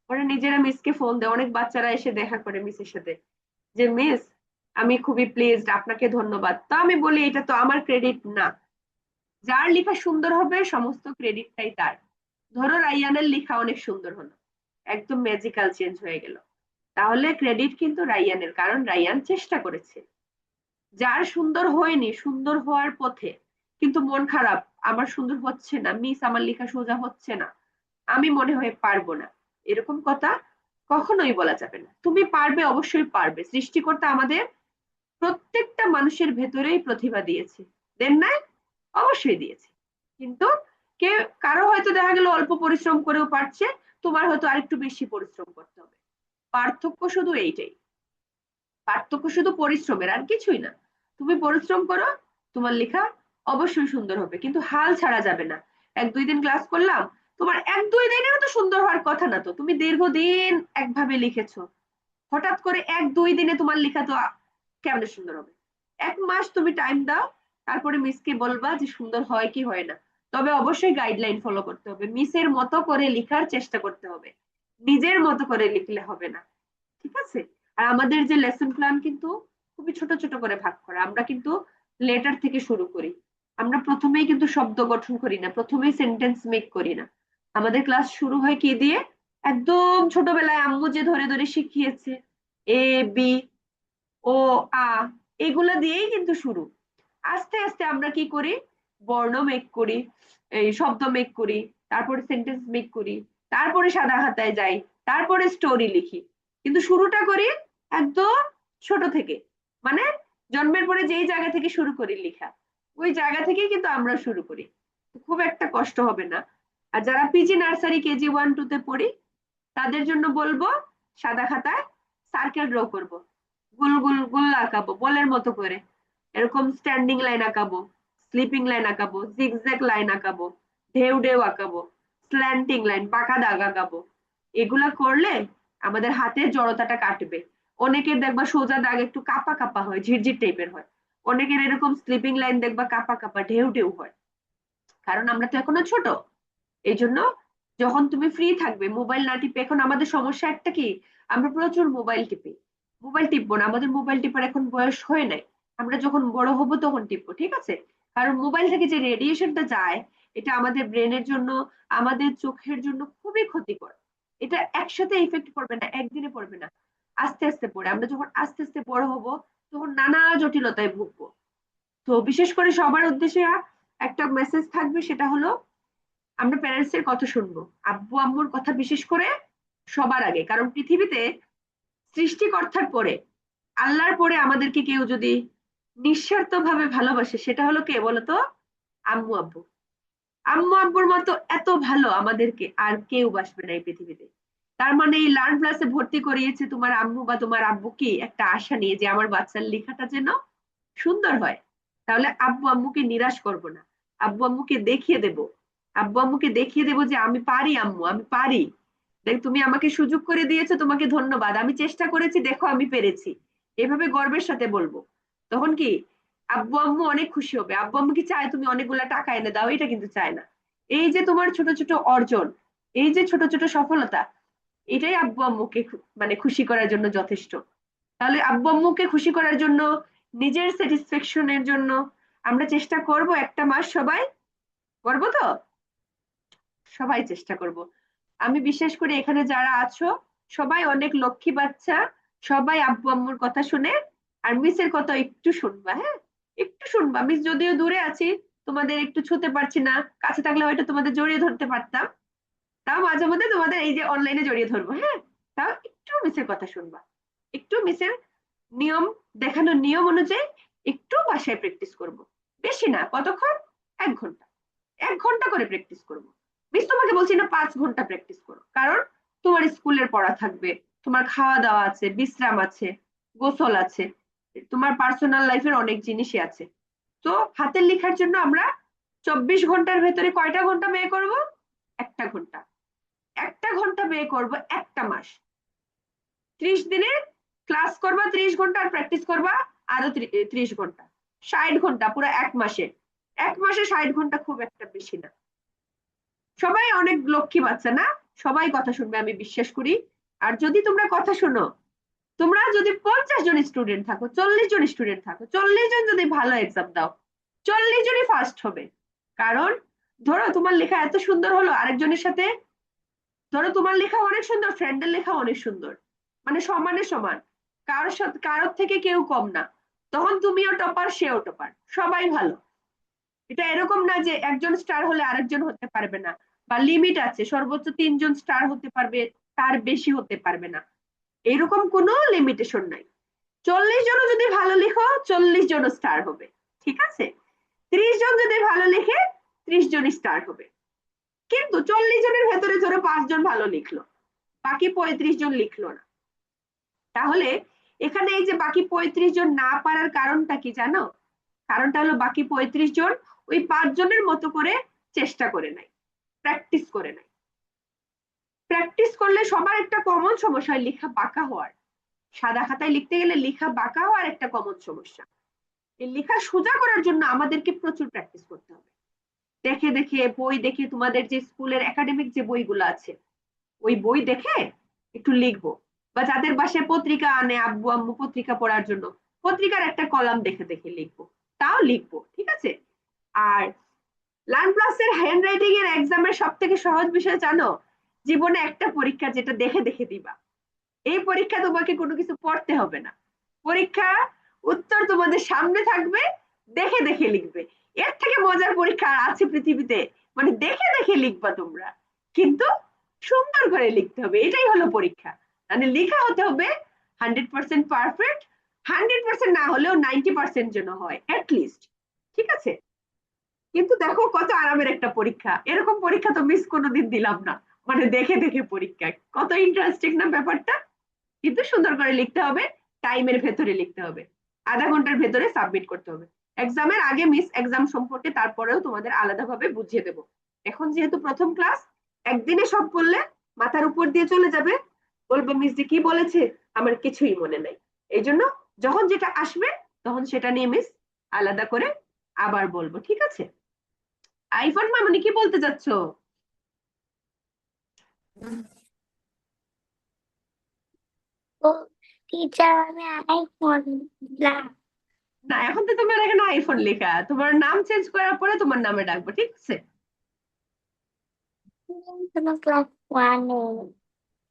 ওরা নিজেরা মিসকে ফোন দেয়, অনেক বাচ্চারা এসে দেখা করে মিসের সাথে যে মিস আমি খুবই প্লিজড, আপনাকে ধন্যবাদ। তা আমি বলি এটা তো আমার ক্রেডিট না, যার লেখা সুন্দর হবে সমস্ত ক্রেডিটটাই তার। ধরো রাইয়ানের লেখা অনেক সুন্দর হলো, একদম ম্যাজিক্যাল চেঞ্জ হয়ে গেল, তাহলে ক্রেডিট কিন্তু রাইয়ানের, কারণ রাইয়ান চেষ্টা করেছে। যার সুন্দর হয়নি, সুন্দর হওয়ার পথে কিন্তু মন খারাপ, আমার সুন্দর হচ্ছে না মিস, আমার লেখা সোজা হচ্ছে না, আমি মনে হয় পারবো না, এরকম কথা কখনোই বলা যাবে না। তুমি পারবে, অবশ্যই পারবে। সৃষ্টিকর্তা আমাদের প্রত্যেকটা মানুষের ভেতরেই প্রতিভা দিয়েছে, দেন নাই? অবশ্যই দিয়েছে। কিন্তু কে, কারো হয়তো দেখা গেল অল্প পরিশ্রম করেও পারছে, তোমার হয়তো আরেকটু বেশি পরিশ্রম করতে হবে। পার্থক্য শুধু এইটাই, পার্থক্য শুধু পরিশ্রমের, আর কিছুই না। তুমি পরিশ্রম করো, তোমার লেখা অবশ্যই সুন্দর হবে, কিন্তু হাল ছাড়া যাবে না। 1-2 দিন ক্লাস করলাম, তোমার 1-2 দিনেরও তো সুন্দর হওয়ার কথা না, তো তুমি দীর্ঘদিন একভাবে লিখেছো, হঠাৎ করে 1-2 দিনে তোমার লেখা তো কেমনে সুন্দর হবে? 1 মাস তুমি টাইম দাও, তারপরে মিসকে বলবা যে সুন্দর হয় কি হয় না। তবে অবশ্যই গাইডলাইন ফলো করতে হবে, মিসের মতো করে লেখার চেষ্টা করতে হবে, নিজের মতো করে লিখলে হবে না, ঠিক আছে? আর আমাদের যে লেসন প্ল্যান কিন্তু খুবই ছোট ছোট করে ভাগ করা, আমরা কিন্তু লেটার থেকে শুরু করি। আমরা প্রথমেই কিন্তু শব্দ গঠন করি না, প্রথমেই সেন্টেন্স মেক করি না। আমাদের ক্লাস শুরু হয় কি দিয়ে, একদম ছোটবেলায় আম্মু যে ধরে ধরে শিখিয়েছে, এ বি ও আ, এগুলা দিয়েই কিন্তু শুরু। আস্তে আস্তে আমরা কি করি, বর্ণ মেক করি, এই শব্দ মেক করি, তারপরে সেন্টেন্স মেক করি, তারপরে সাদা খাতায় যাই, তারপরে স্টোরি লিখি। কিন্তু শুরুটা করি একদম ছোট থেকে, মানে জন্মের পরে যেই জায়গা থেকে শুরু করি লেখা, ওই জায়গা থেকেই কিন্তু আমরা শুরু করি। খুব একটা কষ্ট হবে না। আর যারা পিজি নার্সারি কেজি 1-2 তে পড়ি তাদের জন্য বলবো সাদা খাতায় সার্কেল ড্র করব, গোল গোল গোল আঁকাবো বলের মতো করে, এরকম স্ট্যান্ডিং লাইন আঁকাবো, স্লিপিং লাইন আঁকাবো, জিগজ্যাগ লাইন আঁকাবো, ঢেউ ঢেউ আঁকাবো, স্ল্যান্টিং লাইন বাঁকা দাগ আঁকাবো। এগুলা করলে আমাদের হাতের জড়তাটা কাটবে। অনেকের দেখবা সোজা দাগ একটু কাপা কাপা হয়, ঝিরঝির টাইপের হয়। অনেকের এরকম স্লিপিং লাইন দেখবা কাপা কাপা ঢেউ ঢেউ হয়। কারণ আমরা তো এখনো ছোট। এই জন্য যখন তুমি ফ্রি থাকবে মোবাইল না টিপে, এখন আমাদের সমস্যা একটা কি, আমরা প্রচুর মোবাইল টিপি। মোবাইল টিপবো না, আমাদের মোবাইল টিপার এখন বয়স হয় নাই। আমরা যখন বড় হব তখন টিপবো, ঠিক আছে? কারণ মোবাইল থেকে যে রেডিয়েশনটা যায়, এটা আমাদের ব্রেনের জন্য, আমাদের চোখের জন্য খুবই ক্ষতিকর। এটা একসাথে ইফেক্ট পড়বে না, একদিনে পড়বে না, আস্তে আস্তে পড়ে। আমরা যখন আস্তে আস্তে বড় হব তখন নানা জটিলতায় ভুগবো। তো বিশেষ করে সবার উদ্দেশ্যে একটা মেসেজ থাকবে, সেটা হলো আমরা প্যারেন্টস এর কথা শুনবো, আব্বু আম্মুর কথা বিশেষ করে সবার আগে। কারণ পৃথিবীতে সৃষ্টিকর্তার পরে, আল্লাহর পরে আমাদেরকে কেউ যদি নিঃস্বার্থ ভাবে ভালোবাসে, সেটা হলো কে বলতো? আম্মু আব্বু। আম্মু আব্বুর মতো এত ভালো আমাদেরকে আর কেউ বাসবে না এই পৃথিবীতে। তার মানে এই লার্ন ক্লাসে ভর্তি করিয়েছে তোমার আম্মু বা তোমার আব্বু কি একটা আশা নিয়ে, যে আমার বাচ্চার লেখাটা যেন সুন্দর হয়। তাহলে আব্বু আম্মুকে নিরাশ করব না, আব্বু আম্মুকে দেখিয়ে দেব, আব্বু আম্মুকে দেখিয়ে দেব যে আমি পারি আম্মু, আমি পারি। দেখ, তুমি আমাকে সুযোগ করে দিয়েছো, তোমাকে ধন্যবাদ, আমি চেষ্টা করেছি, দেখো আমি পেরেছি। এভাবে গর্বের সাথে বলবো। তখন কি আব্বু আম্মু অনেক খুশি হবে। আব্বু আম্মু কি চায় তুমি অনেকগুলা টাকা এনে দাও? এটা কিন্তু চায় না। এই যে তোমার ছোট ছোট অর্জন, এই যে ছোট ছোট সফলতা, এটাই আব্বু আম্মুকে মানে খুশি করার জন্য যথেষ্ট। তাহলে আব্বু আম্মুকে খুশি করার জন্য, নিজের স্যাটিসফ্যাকশনের জন্য আমরা চেষ্টা করব একটা মাস সবাই। করবো তো? সবাই চেষ্টা করব। আমি বিশ্বাস করি এখানে যারা আছো সবাই অনেক লক্ষ্মী বাচ্চা। সবাই আব্বু আম্মুর কথা শুনে আর মিসের কথা একটু শুনবা, হ্যাঁ? একটু শুনবা। মিস যদিও দূরে আছি, তোমাদের একটু ছুতে পারছি না, কাছে থাকলে হয়তো তোমাদের জড়িয়ে ধরতে পারতাম। তাও মাঝে মধ্যে তোমাদের এই যে অনলাইনে জড়িয়ে ধরবো, হ্যাঁ? তাও একটু মিসের কথা শুনবা, একটু মিসের নিয়ম, দেখানোর নিয়ম অনুযায়ী একটু বাসায় প্র্যাকটিস করব। বেশি না, কতক্ষণ? 1 ঘন্টা। 1 ঘন্টা করে প্র্যাকটিস করব। মিস তোমাকে বলছি না 5 ঘন্টা প্র্যাকটিস করো, কারণ তোমার স্কুলের পড়া থাকবে, তোমার খাওয়া দাওয়া আছে, বিশ্রাম আছে, গোসল আছে, তোমার পার্সোনাল লাইফের অনেক জিনিসই আছে। তো হাতের লেখার জন্য আমরা 24 ঘন্টার ভেতরে কয়টা ঘন্টা ব্যয় করব? 1 ঘন্টা। 1 ঘন্টা ব্যয় করব একটা মাস। 30 দিনে ক্লাস করবা 30 ঘন্টা, আর প্র্যাকটিস করবা আরো 30 ঘন্টা। 60 ঘন্টা পুরো 1 মাসে। 1 মাসে 60 ঘন্টা খুব একটা বেশি না। সবাই অনেক লক্ষ্মী বাচ্চা না? সবাই কথা শুনবে আমি বিশ্বাস করি। আর যদি তোমরা কথা শোনো, তোমরা যদি 50 জন স্টুডেন্ট থাকো, 40 জন স্টুডেন্ট থাকো, 40 জন যদি ভালো এক্সাম দাও, 40 জনই ফার্স্ট হবে। কারণ ধরো তোমার লেখা এত সুন্দর হলো, আরেকজনের সাথে, ধরো তোমার লেখা অনেক সুন্দর, ফ্রেন্ডের লেখা অনেক সুন্দর, মানে সমানে সমান, কারোর সাথে কারোর থেকে কেউ কম না। তখন তুমিও টপার, সেও টপার, সবাই ভালো। এটা এরকম না যে একজন স্টার হলে আরেকজন হতে পারবে না, বা লিমিট আছে সর্বোচ্চ 3 জন স্টার হতে পারবে, তার বেশি হতে পারবে না, এরকম কোনো লিমিটেশন নাই। 40 জনও যদি ভালো লিখো, 40 জন স্টার হবে, ঠিক আছে? 30 জন যদি ভালো লিখে, 30 জন স্টার হবে। কিন্তু 40 জনের ভেতরে ধরো 5 জন ভালো লিখলো, বাকি 35 জন লিখলো না, তাহলে এখানে এই যে বাকি 35 জন না পারার কারণটা কি জানো? কারণটা হলো বাকি 35 জন ওই 5 জনের মতো করে চেষ্টা করে নাই, প্র্যাকটিস করে নাই। প্র্যাকটিস করলে সবার একটা কমন সমস্যা হয় লেখা বাঁকা হওয়ার। সাদা খাতায় লিখতে গেলে লেখা বাঁকা হওয়ার একটা কমন সমস্যা। এই লেখা সোজা করার জন্য আমাদেরকে প্রচুর প্র্যাকটিস করতে হবে। দেখে দেখে, বই দেখে, তোমাদের যে স্কুলের একাডেমিক যে বইগুলো আছে, ওই বই দেখে একটু লিখবো। বা যাদের বাসায় পত্রিকা আনে আব্বু আম্মু পত্রিকা পড়ার জন্য, পত্রিকার একটা কলাম দেখে দেখে লিখবো, তাও লিখবো, ঠিক আছে? আর লার্ন প্লাস এর হ্যান্ড রাইটিং এর এক্সামের সব থেকে সহজ বিষয় জানো? জীবনে একটা পরীক্ষা যেটা দেখে দেখে দিবা। এই পরীক্ষা তোমাকে কোনো কিছু পড়তে হবে না। পরীক্ষা উত্তর তোমাদের সামনে থাকবে, দেখে দেখে লিখবে। এর থেকে মজার পরীক্ষা আর আছে পৃথিবীতে? মানে দেখে দেখে লিখবা তোমরা, কিন্তু সুন্দর করে লিখতে হবে, এটাই হলো পরীক্ষা। মানে লেখা হতে হবে 100% পারফেক্ট, 100% না হলেও 90% যেন হয় লিস্ট, ঠিক আছে? কিন্তু দেখো কত আরামের একটা পরীক্ষা, এরকম পরীক্ষা তো মিস কোনোদিন দিলাম না। মানে দেখে দেখে পরীক্ষা, কত ইন্টারেস্টিং না ব্যাপারটা? কিন্তু সুন্দর করে লিখতে হবে, টাইমের ভেতরে লিখতে হবে, আধা ঘন্টার ভেতরে সাবমিট করতে হবে। এক্সামের আগে মিস এক্সাম সম্পর্কে তারপরেও তোমাদের আলাদাভাবে বুঝিয়ে দেবো। এখন যেহেতু প্রথম ক্লাস, একদিনে সব করলে মাথার উপর দিয়ে চলে যাবে, বলবে মিস যে কি বলেছে আমার কিছুই মনে নাই। এই জন্য যখন যেটা আসবে তখন সেটা নিয়ে মিস আলাদা করে আবার বলবো, ঠিক আছে? আইফোন মামনি কি বলতে চাচ্ছ? তো টিচার আমি আইফোন না, এখন তো তোমার এখানে আইফোন লেখা, তোমার নাম চেঞ্জ করার পরে তোমার নামে ডাকবো, ঠিক আছে? ক্লাস ওয়ানে।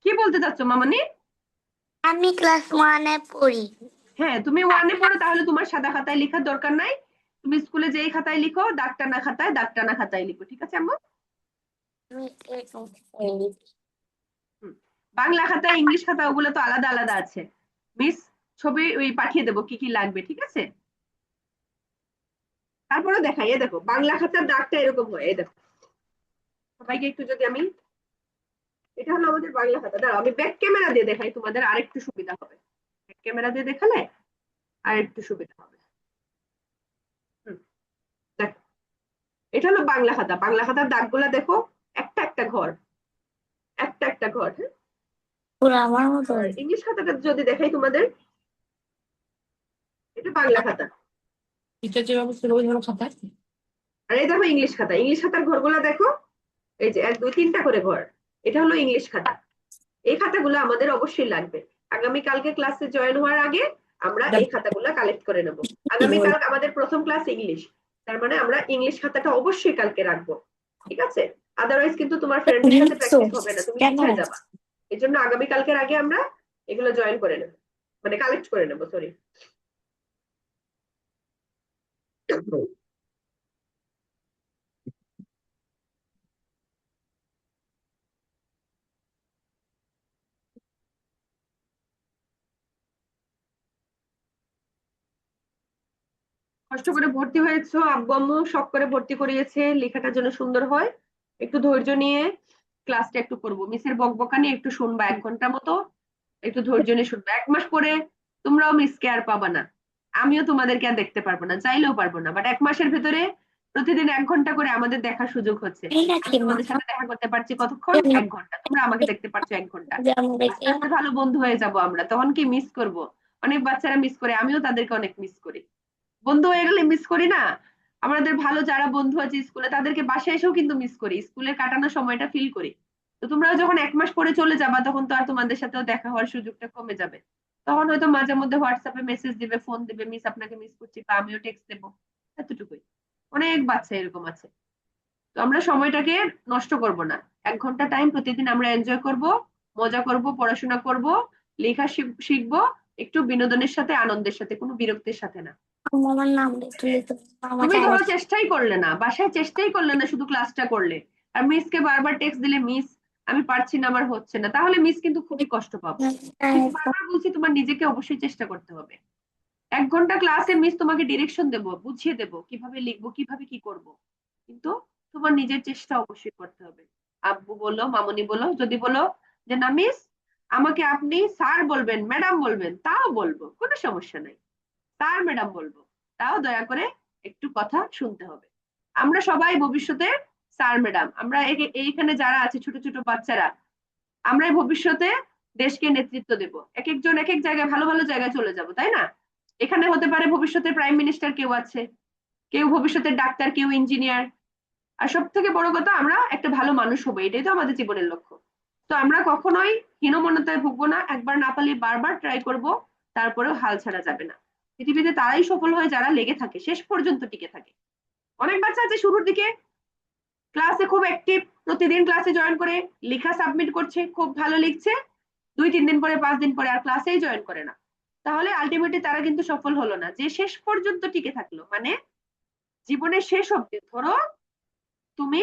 কি বলতে চাচ্ছ মামনি? আমি ক্লাস ওয়ানে পড়ি। হ্যাঁ, তুমি ওয়ানে পড়ো, তাহলে তোমার সাদা খাতায় লেখার দরকার নাই। তুমি স্কুলে যেই খাতায় লিখো, দাগ টানা খাতায় দাগ টানা খাতায় লিখো, ঠিক আছে আম্মু? আমি এরকম পড়ি। হুম। বাংলা খাতা, ইংলিশ খাতা ওগুলো তো আলাদা আলাদা আছে। মিস ছবি ওই পাঠিয়ে দেবো কি কি লাগবে, ঠিক আছে? তারপরে দেখাই, এ দেখো বাংলা খাতার দাগটা এরকম হয়, এই দেখো। সবাইকে একটু যদি আমি, এটা হলো আমাদের বাংলা খাতা। দাঁড়াও আমি ব্যাক ক্যামেরা দিয়ে দেখাই, তোমাদের আরেকটু সুবিধা হবে। ব্যাক ক্যামেরা দিয়ে দেখালে আরেকটু সুবিধা হবে। হুম, দেখো এটা হলো বাংলা খাতা। বাংলা খাতার দাগগুলা দেখো, একটা একটা ঘর, একটা একটা ঘর, হ্যাঁ? পুরো আমার মতো। আর ইংলিশ খাতাটা যদি দেখাই তোমাদের, এটা বাংলা খাতা। টিচার যেভাবে ছিল ওইভাবে খাতা। আর এই দেখো ইংলিশ খাতা। ইংলিশ খাতার ঘরগুলা দেখো, এই যে 1 2 3টা করে ঘর। এটা হলো ইংলিশ খাতা। এই খাতাগুলো আমাদের অবশ্যই লাগবে। আগামী কালকে ক্লাসে জয়েন হওয়ার আগে আমরা এই খাতাগুলো কালেক্ট করে নেব। আগামী কাল আমাদের প্রথম ক্লাস ইংলিশ, তার মানে আমরা ইংলিশ খাতাটা অবশ্যই কালকে রাখবো, ঠিক আছে? আদারওয়াইজ কিন্তু তোমার ফ্রেন্ডদের সাথে প্র্যাকটিস হবে না, তুমি কোথায় যাবা? এই জন্য আগামী কালকের আগে আমরা এগুলো জয়েন করে নেব, মানে কালেক্ট করে নেব, সরি। কষ্ট করে ভর্তি হয়েছো, আব্বু আম্মু শখ করে ভর্তি করিয়েছে, লেখাটা যেন সুন্দর হয়। একটু ধৈর্য নিয়ে ক্লাসটা একটু করবো, মিসের বকবকানি একটু শুনবা 1 ঘন্টা মতো, একটু ধৈর্য নিয়ে শুনবা। 1 মাস পরে তোমরাও মিসকে আর পাবা না, আমিও তোমাদেরকে আর দেখতে পারবো না, চাইলেও পারবো না। বাট 1 মাসের ভেতরে প্রতিদিন 1 ঘন্টা করে আমাদের দেখার সুযোগ হচ্ছে। আমি তোমাদের সাথে দেখা করতে পারছি কতক্ষণ? 1 ঘন্টা। তোমরা আমাকে দেখতে পারছো 1 ঘন্টা। আস্তে আস্তে ভালো বন্ধু হয়ে যাব আমরা, তখন কি মিস করব? অনেক বাচ্চারা মিস করে, আমিও তাদেরকে অনেক মিস করি। বন্ধু হয়ে গেলে মিস করি না? আমাদের ভালো যারা বন্ধু আছে স্কুলে, তাদেরকে বাসায় এসেও কিন্তু মিস করি, স্কুলে কাটানো সময়টা ফিল করি। তো তোমরাও যখন 1 মাস পরে চলে যাবা, তখন তো আর তোমাদের সাথেও দেখা হওয়ার সুযোগটা কমে যাবে। তখন হয়তো মাঝে মধ্যে হোয়াটসঅ্যাপে মেসেজ দিবে, ফোন দিবে, মিস আপনাকে মিস করছি, বা আমিও টেক্সট দেবো, এতটুকুই। অনেক বাচ্চা এরকম আছে। তো আমরা সময়টাকে নষ্ট করব না। 1 ঘন্টা টাইম প্রতিদিন আমরা এনজয় করব, মজা করব, পড়াশোনা করব, লেখা শিখবো, একটু বিনোদনের সাথে, আনন্দের সাথে, কোনো বিরক্তির সাথে না। আমার নাম তুলে তো তুমি আমাকে ধরো চেষ্টাই করলে না, বাসায় চেষ্টাই করলে না, শুধু ক্লাসটা করলে, আর মিসকে বারবার টেক্সট দিলে, মিস আমি পারছি না, আমার হচ্ছে না, তাহলে মিস কিন্তু খুবই কষ্ট পাবো। কিন্তু বারবার বলছি, তোমার নিজেকে অবশ্যই চেষ্টা করতে হবে। 1 ঘন্টা ক্লাসে মিস তোমাকে ডিরেকশন দেবো, বুঝিয়ে দেবো কিভাবে লিখবো, কিভাবে কি করব, কিন্তু তোমার নিজের চেষ্টা অবশ্যই করতে হবে। আব্বু বলো, মামনি বলো, যদি বলো যে না মিস আমাকে আপনি স্যার বলবেন, ম্যাডাম বলবেন, তাও বলবো, কোনো সমস্যা নাই। স্যার ম্যাডাম বলবো, তাও দয়া করে একটু কথা শুনতে হবে। আমরা সবাই ভবিষ্যতে স্যার ম্যাডাম, আমরা এইখানে যারা আছে ছোট ছোট বাচ্চারা, আমরাই ভবিষ্যতে দেশকে নেতৃত্ব দেব। এক একজন এক এক জায়গায়, ভালো ভালো জায়গায় চলে যাব, তাই না? এখানে হতে পারে ভবিষ্যতে প্রাইম মিনিস্টার কেউ আছে, কেউ ভবিষ্যতে ডাক্তার, কেউ ইঞ্জিনিয়ার। আর সব থেকে বড় কথা, আমরা একটা ভালো মানুষ হবো, এটাই তো আমাদের জীবনের লক্ষ্য। তো আমরা কখনোই হীনমন্যতায় ভুগবো না, একবার না পারলে বারবার ট্রাই করব, তারপরেও হাল ছাড়া যাবে না। পৃথিবীতে তারাই সফল হয় যারা লেগে থাকে, শেষ পর্যন্ত টিকে থাকে। অনেক বাচ্চা আছে শুরুর দিকে ক্লাসে খুব অ্যাক্টিভ, প্রতিদিন ক্লাসে জয়েন করে লেখা সাবমিট করছে, খুব ভালো লিখছে, 2 3 দিন পরে, 5 দিন পরে আর ক্লাসেই জয়েন করে না। তাহলে আলটিমেটলি তারা কিন্তু সফল হলো না। যে শেষ পর্যন্ত টিকে থাকলো, মানে জীবনের শেষ অব্দি, ধরো তুমি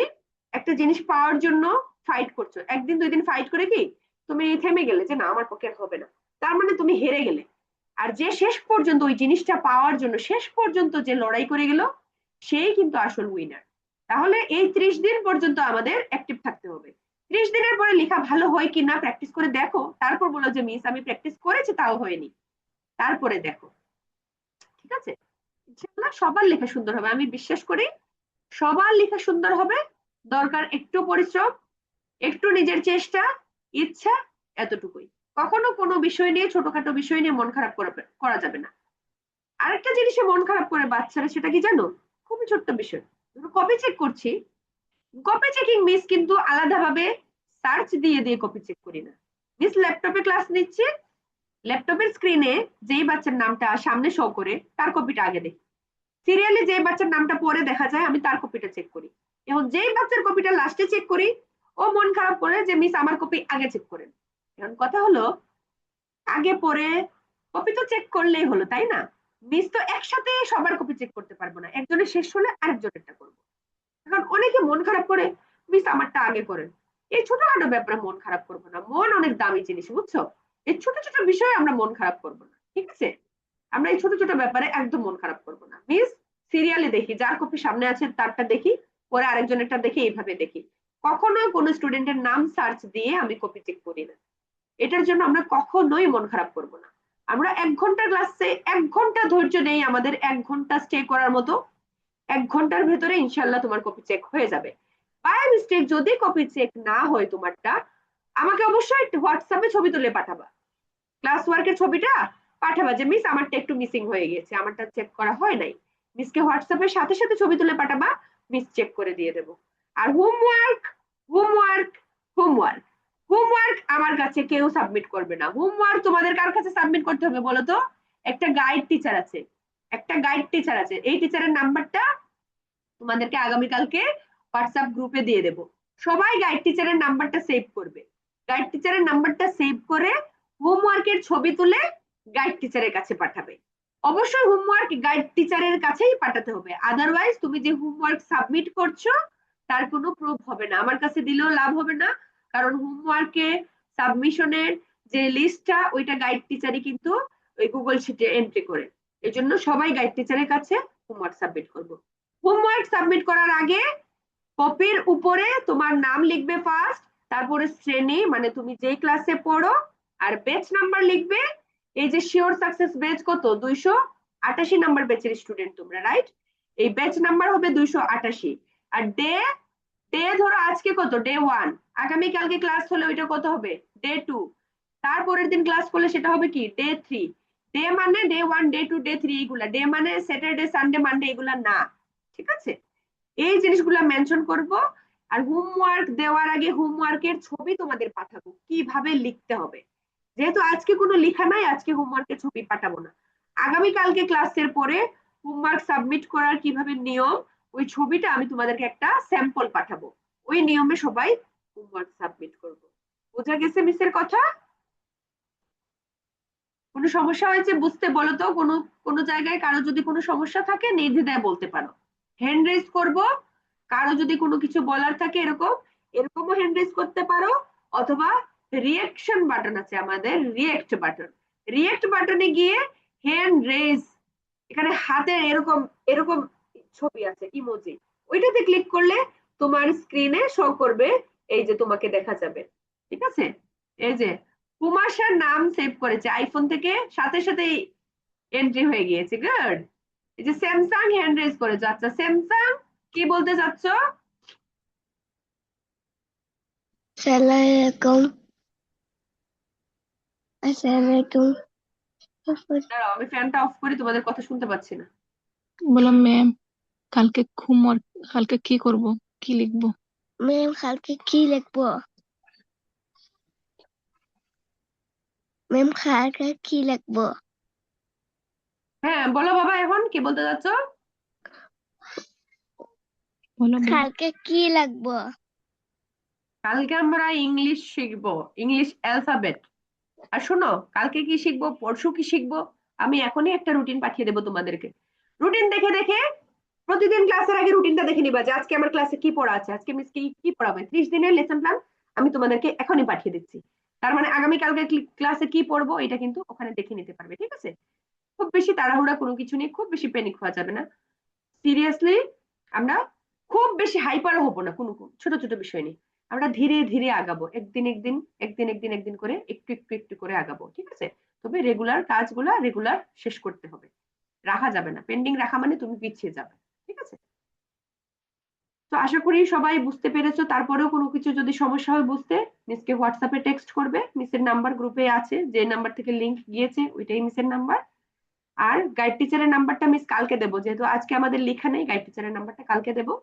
একটা জিনিস পাওয়ার জন্য ফাইট করছো, 1 দিন 2 দিন ফাইট করে কি তুমি থেমে গেলে যে না আমার পক্ষে আর হবে না, তার মানে তুমি হেরে গেলে। আর যে শেষ পর্যন্ত ওই জিনিসটা পাওয়ার জন্য শেষ পর্যন্ত যে লড়াই করে গেল, সেই কিন্তু আসল উইনার। তাহলে এই 30 দিন পর্যন্ত আমাদের অ্যাক্টিভ থাকতে হবে। 30 দিনের পরে লেখা ভালো হয় কিনা প্র্যাকটিস করে দেখো, তারপর বলো যে মিস আমি প্র্যাকটিস করেছি তাও হয়নি, তারপরে দেখো। ঠিক আছে, ইনশাআল্লাহ সবার লেখা সুন্দর হবে, আমি বিশ্বাস করি সবার লেখা সুন্দর হবে। দরকার একটু পরিশ্রম, একটু নিজের চেষ্টা, ইচ্ছা, এতটুকুই। কখনো কোনো বিষয় নিয়ে, ছোটখাটো বিষয় নিয়ে মন খারাপ করা যাবে না। আরেকটা জিনিসে মন খারাপ করে বাচ্চারা, সেটা কি জানো? খুবই ছোট্ট বিষয়, কপি চেক করছি, কপি চেকিং মিস কিন্তু আলাদাভাবে সার্চ দিয়ে দিয়ে কপি চেক করি না। মিস ল্যাপটপে ক্লাস নিচ্ছে, ল্যাপটপের স্ক্রিনে যেই বাচ্চার নামটা সামনে শো করে তার কপিটা আগে দেখি, সিরিয়ালে যে বাচ্চার নামটা পরে দেখা যায় আমি তার কপিটা চেক করি, এবং যেই বাচ্চার কপিটা লাস্টে চেক করি ও মন খারাপ করে যে মিস আমার কপি আগে চেক করেন। এখন কথা হলো, আগে পরে কপি তো চেক করলেই হলো, তাই না? মিস তো একসাথে সবার কপি চেক করতে পারবো না, একজনের শেষ হলে আরেকজনেরটা করবো। এখন অনেকে মন খারাপ করে মিস আমারটা আগে করেন। এই ছোটখাটো ব্যাপারে মন খারাপ করবো না, মন অনেক দামি জিনিস, বুঝছো? এই ছোট ছোট বিষয়ে আমরা মন খারাপ করবো না, ঠিক আছে? আমরা এই ছোট ছোট ব্যাপারে একদম মন খারাপ করবো না। মিস সিরিয়ালে দেখি, যার কপি সামনে আছে তারটা দেখি, পরে আরেকজনেরটা দেখি, এইভাবে দেখি। কখনো কোনো স্টুডেন্টের নাম সার্চ দিয়ে আমি কপি চেক করি না। এটার জন্য আমরা কখনোই মন খারাপ করবো না। আমরা 1 ঘন্টার ক্লাসে 1 ঘন্টা ধৈর্য নেই, আমাদের 1 ঘন্টা স্টে করার মতো। 1 ঘন্টার ভেতরে ইনশাল্লাহ তোমার কপি চেক হয়ে যাবে। বাই মিস্টেক যদি কপি চেক না হয় তোমারটা, আমাকে অবশ্যই হোয়াটসঅ্যাপে ছবি তুলে পাঠাবা, ক্লাস ওয়ার্কের ছবিটা পাঠাবা যে মিস আমারটা একটু মিসিং হয়ে গেছে, আমারটা চেক করা হয় নাই। মিসকে হোয়াটসঅ্যাপের সাথে সাথে ছবি তুলে পাঠাবা, মিস চেক করে দিয়ে দেবো। আর হোমওয়ার্ক, হোমওয়ার্ক, হোমওয়ার্ক, হোমওয়ার্ক আমার কাছে কেউ সাবমিট করবে না। হোমওয়ার্ক তোমাদের কার কাছে সাবমিট করতে হবে বলো তো? একটা গাইড টিচার আছে, একটা গাইড টিচার আছে, এই টিচারের নাম্বারটা তোমাদেরকে আগামীকালকে হোয়াটসঅ্যাপ গ্রুপে দিয়ে দেবো। সবাই গাইড টিচারের নাম্বারটা সেভ করবে, গাইড টিচারের নাম্বারটা সেভ করে হোমওয়ার্কের ছবি তুলে গাইড টিচারের কাছে পাঠাবে। অবশ্যই হোমওয়ার্ক গাইড টিচারের কাছেই পাঠাতে হবে, আদারওয়াইজ তুমি যে হোমওয়ার্ক সাবমিট করছো তার কোনো প্রুফ হবে না, আমার কাছে দিলেও লাভ হবে না। কারণ হোমওয়ার্কে সাবমিশনের যে লিস্টটা ওইটা গাইড টিচারই কিন্তু ওই গুগল শিটে এন্ট্রি করে। এই জন্য সবাই গাইড টিচারের কাছে হোমওয়ার্ক সাবমিট করবো। হোমওয়ার্ক সাবমিট করার আগে কপির উপরে তোমার নাম লিখবে ফার্স্ট, তারপরে শ্রেণী মানে তুমি যেই ক্লাসে পড়ো, আর ব্যাচ নাম্বার লিখবে। এই যে শিওর সাকসেস ব্যাচ কত, 288 নাম্বার ব্যাচের স্টুডেন্ট তোমরা, রাইট? এই ব্যাচ নাম্বার হবে 288। আর ডে, ডে ধরো আজকে কত, ডে 1, আগামীকালকে ক্লাস হলে ওইটা কত হবে, ডে 2, তারপরের দিন ক্লাস করলে সেটা হবে কি, ডে 3। ডে মানে ডে 1, ডে 2, ডে 3, এইগুলা ডে মানে স্যাটারডে সানডে মানডে এগুলা না, ঠিক আছে? এই জিনিসগুলো মেনশন করব। আর হোমওয়ার্ক দেওয়ার আগে হোমওয়ার্কের ছবি তোমাদের পাঠাবো, কিভাবে লিখতে হবে। যেহেতু আজকে কোনো লেখা নাই, আজকে হোমওয়ার্কের ছবি পাঠাবো না। আগামীকালকে ক্লাসের পরে হোমওয়ার্ক সাবমিট করার কিভাবে নিয়ম, ওই ছবিটা আমি তোমাদেরকে একটা স্যাম্পল পাঠাবো, ওই নিয়মে সবাই হোমওয়ার্ক সাবমিট করব। বোঝা গেছে মিসের কথা? কোনো সমস্যা হয়েছে বুঝতে বলো তো, কোনো কোনো জায়গায় কারো যদি কোনো সমস্যা থাকে নির্দ্বিধায় বলতে পারো, হ্যান্ড রেজ করব। কারো যদি কোনো কিছু বলার থাকে এরকম, এরকমও হ্যান্ড রেজ করতে পারো, অথবা রিঅ্যাকশন বাটন আছে আমাদের, রিয়েক্ট বাটন, রিয়েক্ট বাটনে গিয়ে হ্যান্ড রেজ, এখানে হাতের এরকম এরকম ছবি আছে ইমোজি, ওইটাতে ক্লিক করলে তোমার স্ক্রিনে শো করবে, এই যে তোমাকে দেখা যাবে। ঠিক আছে, এই যে কুমাশার নাম সেভ করেছে আইফোন থেকে, সাথে সাথেই এন্ট্রি হয়ে গিয়েছে, গুড। এই যে স্যামসাং হ্যান্ড রেজ করেছে, আচ্ছা স্যামসাং কি বলতে চাচ্ছ? আসসালামাইকুম। আসসালামাইকুম। দাঁড়াও আমি ফ্যানটা অফ করি, তোমাদের কথা শুনতে পাচ্ছি না। বললাম ম্যাম কালকে হোমওয়ার্ক, কালকে কি করব, কি লিখবো? ম্যাম কালকে কি লিখবো? ম্যাম কালকে কি লিখবো? হ্যাঁ বলো বাবা, এখন কি বলতে চাচ্ছ? বলো বলো। কালকে কি লিখবো? কালকে আমরা ইংলিশ শিখবো, ইংলিশ অ্যালফাবেট। আর শোনো, কালকে কি শিখবো, পরশু কি শিখবো, আমি এখনই একটা রুটিন পাঠিয়ে দেবো তোমাদেরকে। রুটিন দেখে দেখে প্রতিদিন ক্লাসের আগে রুটিনটা দেখে নিবা যে আজকে আমার ক্লাসে কি পড়া আছে, আজকে মিস কি কি পড়াবে। 30 দিনের লেসন প্ল্যান আমি তোমাদেরকে এখনই পাঠিয়ে দিচ্ছি। তার মানে আগামীকালকে ক্লাসে কি পড়বো এটা কিন্তু ওখানে দেখে নিতে পারবে, ঠিক আছে? খুব বেশি তাড়াহুড়া কোনো কিছু নিয়ে খুব বেশি প্যানিক হওয়া যাবে না। সিরিয়াসলি আমরা খুব বেশি হাইপারও হবো না কোনো ছোট ছোট বিষয় নিয়ে। আমরা ধীরে ধীরে আগাবো, একদিন একদিন একদিন একদিন একদিন করে একটু একটু একটু করে আগাবো, ঠিক আছে? তবে রেগুলার কাজগুলা রেগুলার শেষ করতে হবে, রাখা যাবে না, পেন্ডিং রাখা মানে তুমি পিছিয়ে যাবে, ঠিক আছে? তো আশা করি সবাই বুঝতে পেরেছো। তারপরেও কোনো কিছু যদি সমস্যা হয় বুঝতে, মিসকে হোয়াটসঅ্যাপে টেক্সট করবে, মিসের নাম্বার গ্রুপে আছে, যে নাম্বার থেকে লিংক গিয়েছে ওইটাই মিসের নাম্বার। আর গাইড টিচারের নাম্বারটা মিস কালকে দেবো, যেহেতু আজকে আমাদের লেখা নেই, গাইড টিচারের নাম্বারটা কালকে দেবো।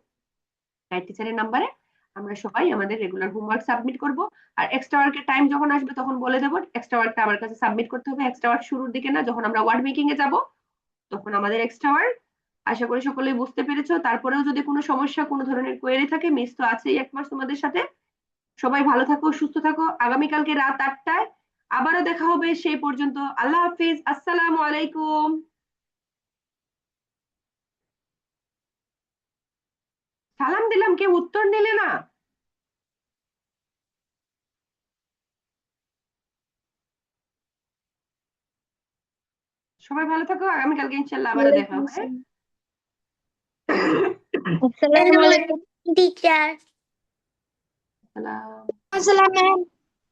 গাইড টিচারের নাম্বারে আমরা সবাই আমাদের রেগুলার হোমওয়ার্ক সাবমিট করব। আর এক্সট্রা ওয়ার্কের টাইম যখন আসবে তখন বলে দেবো, এক্সট্রা ওয়ার্কটা আমার কাছে সাবমিট করতে হবে এক্সট্রা ওয়ার্ক শুরুর দিকে না, যখন আমরা ওয়ার্ড মেকিং এ যাব তখন আমাদের এক্সট্রা ওয়ার্ক। আশা করি সকলেই বুঝতে পেরেছো। তারপরেও যদি কোনো সমস্যা, কোনো ধরনের কোয়েরি থাকে, মিস তো আছেই এক মাস তোমাদের সাথে। সবাই ভালো থাকো, সুস্থ থাকো। আগামীকালকে রাত 8টায় আবারও দেখা হবে। সেই পর্যন্ত আল্লাহ হাফিজ, আসসালামু আলাইকুম। সালাম দিলাম, কেউ উত্তর নিলে না। সবাই ভালো থাকো, আগামীকালকে ইনশাল্লাহ আবারও দেখা ওয়ালাইকুম হবে। আসসালাম। আসসালামু আলাইকুম টিচার। সালাম। আসসালাম ম্যাম।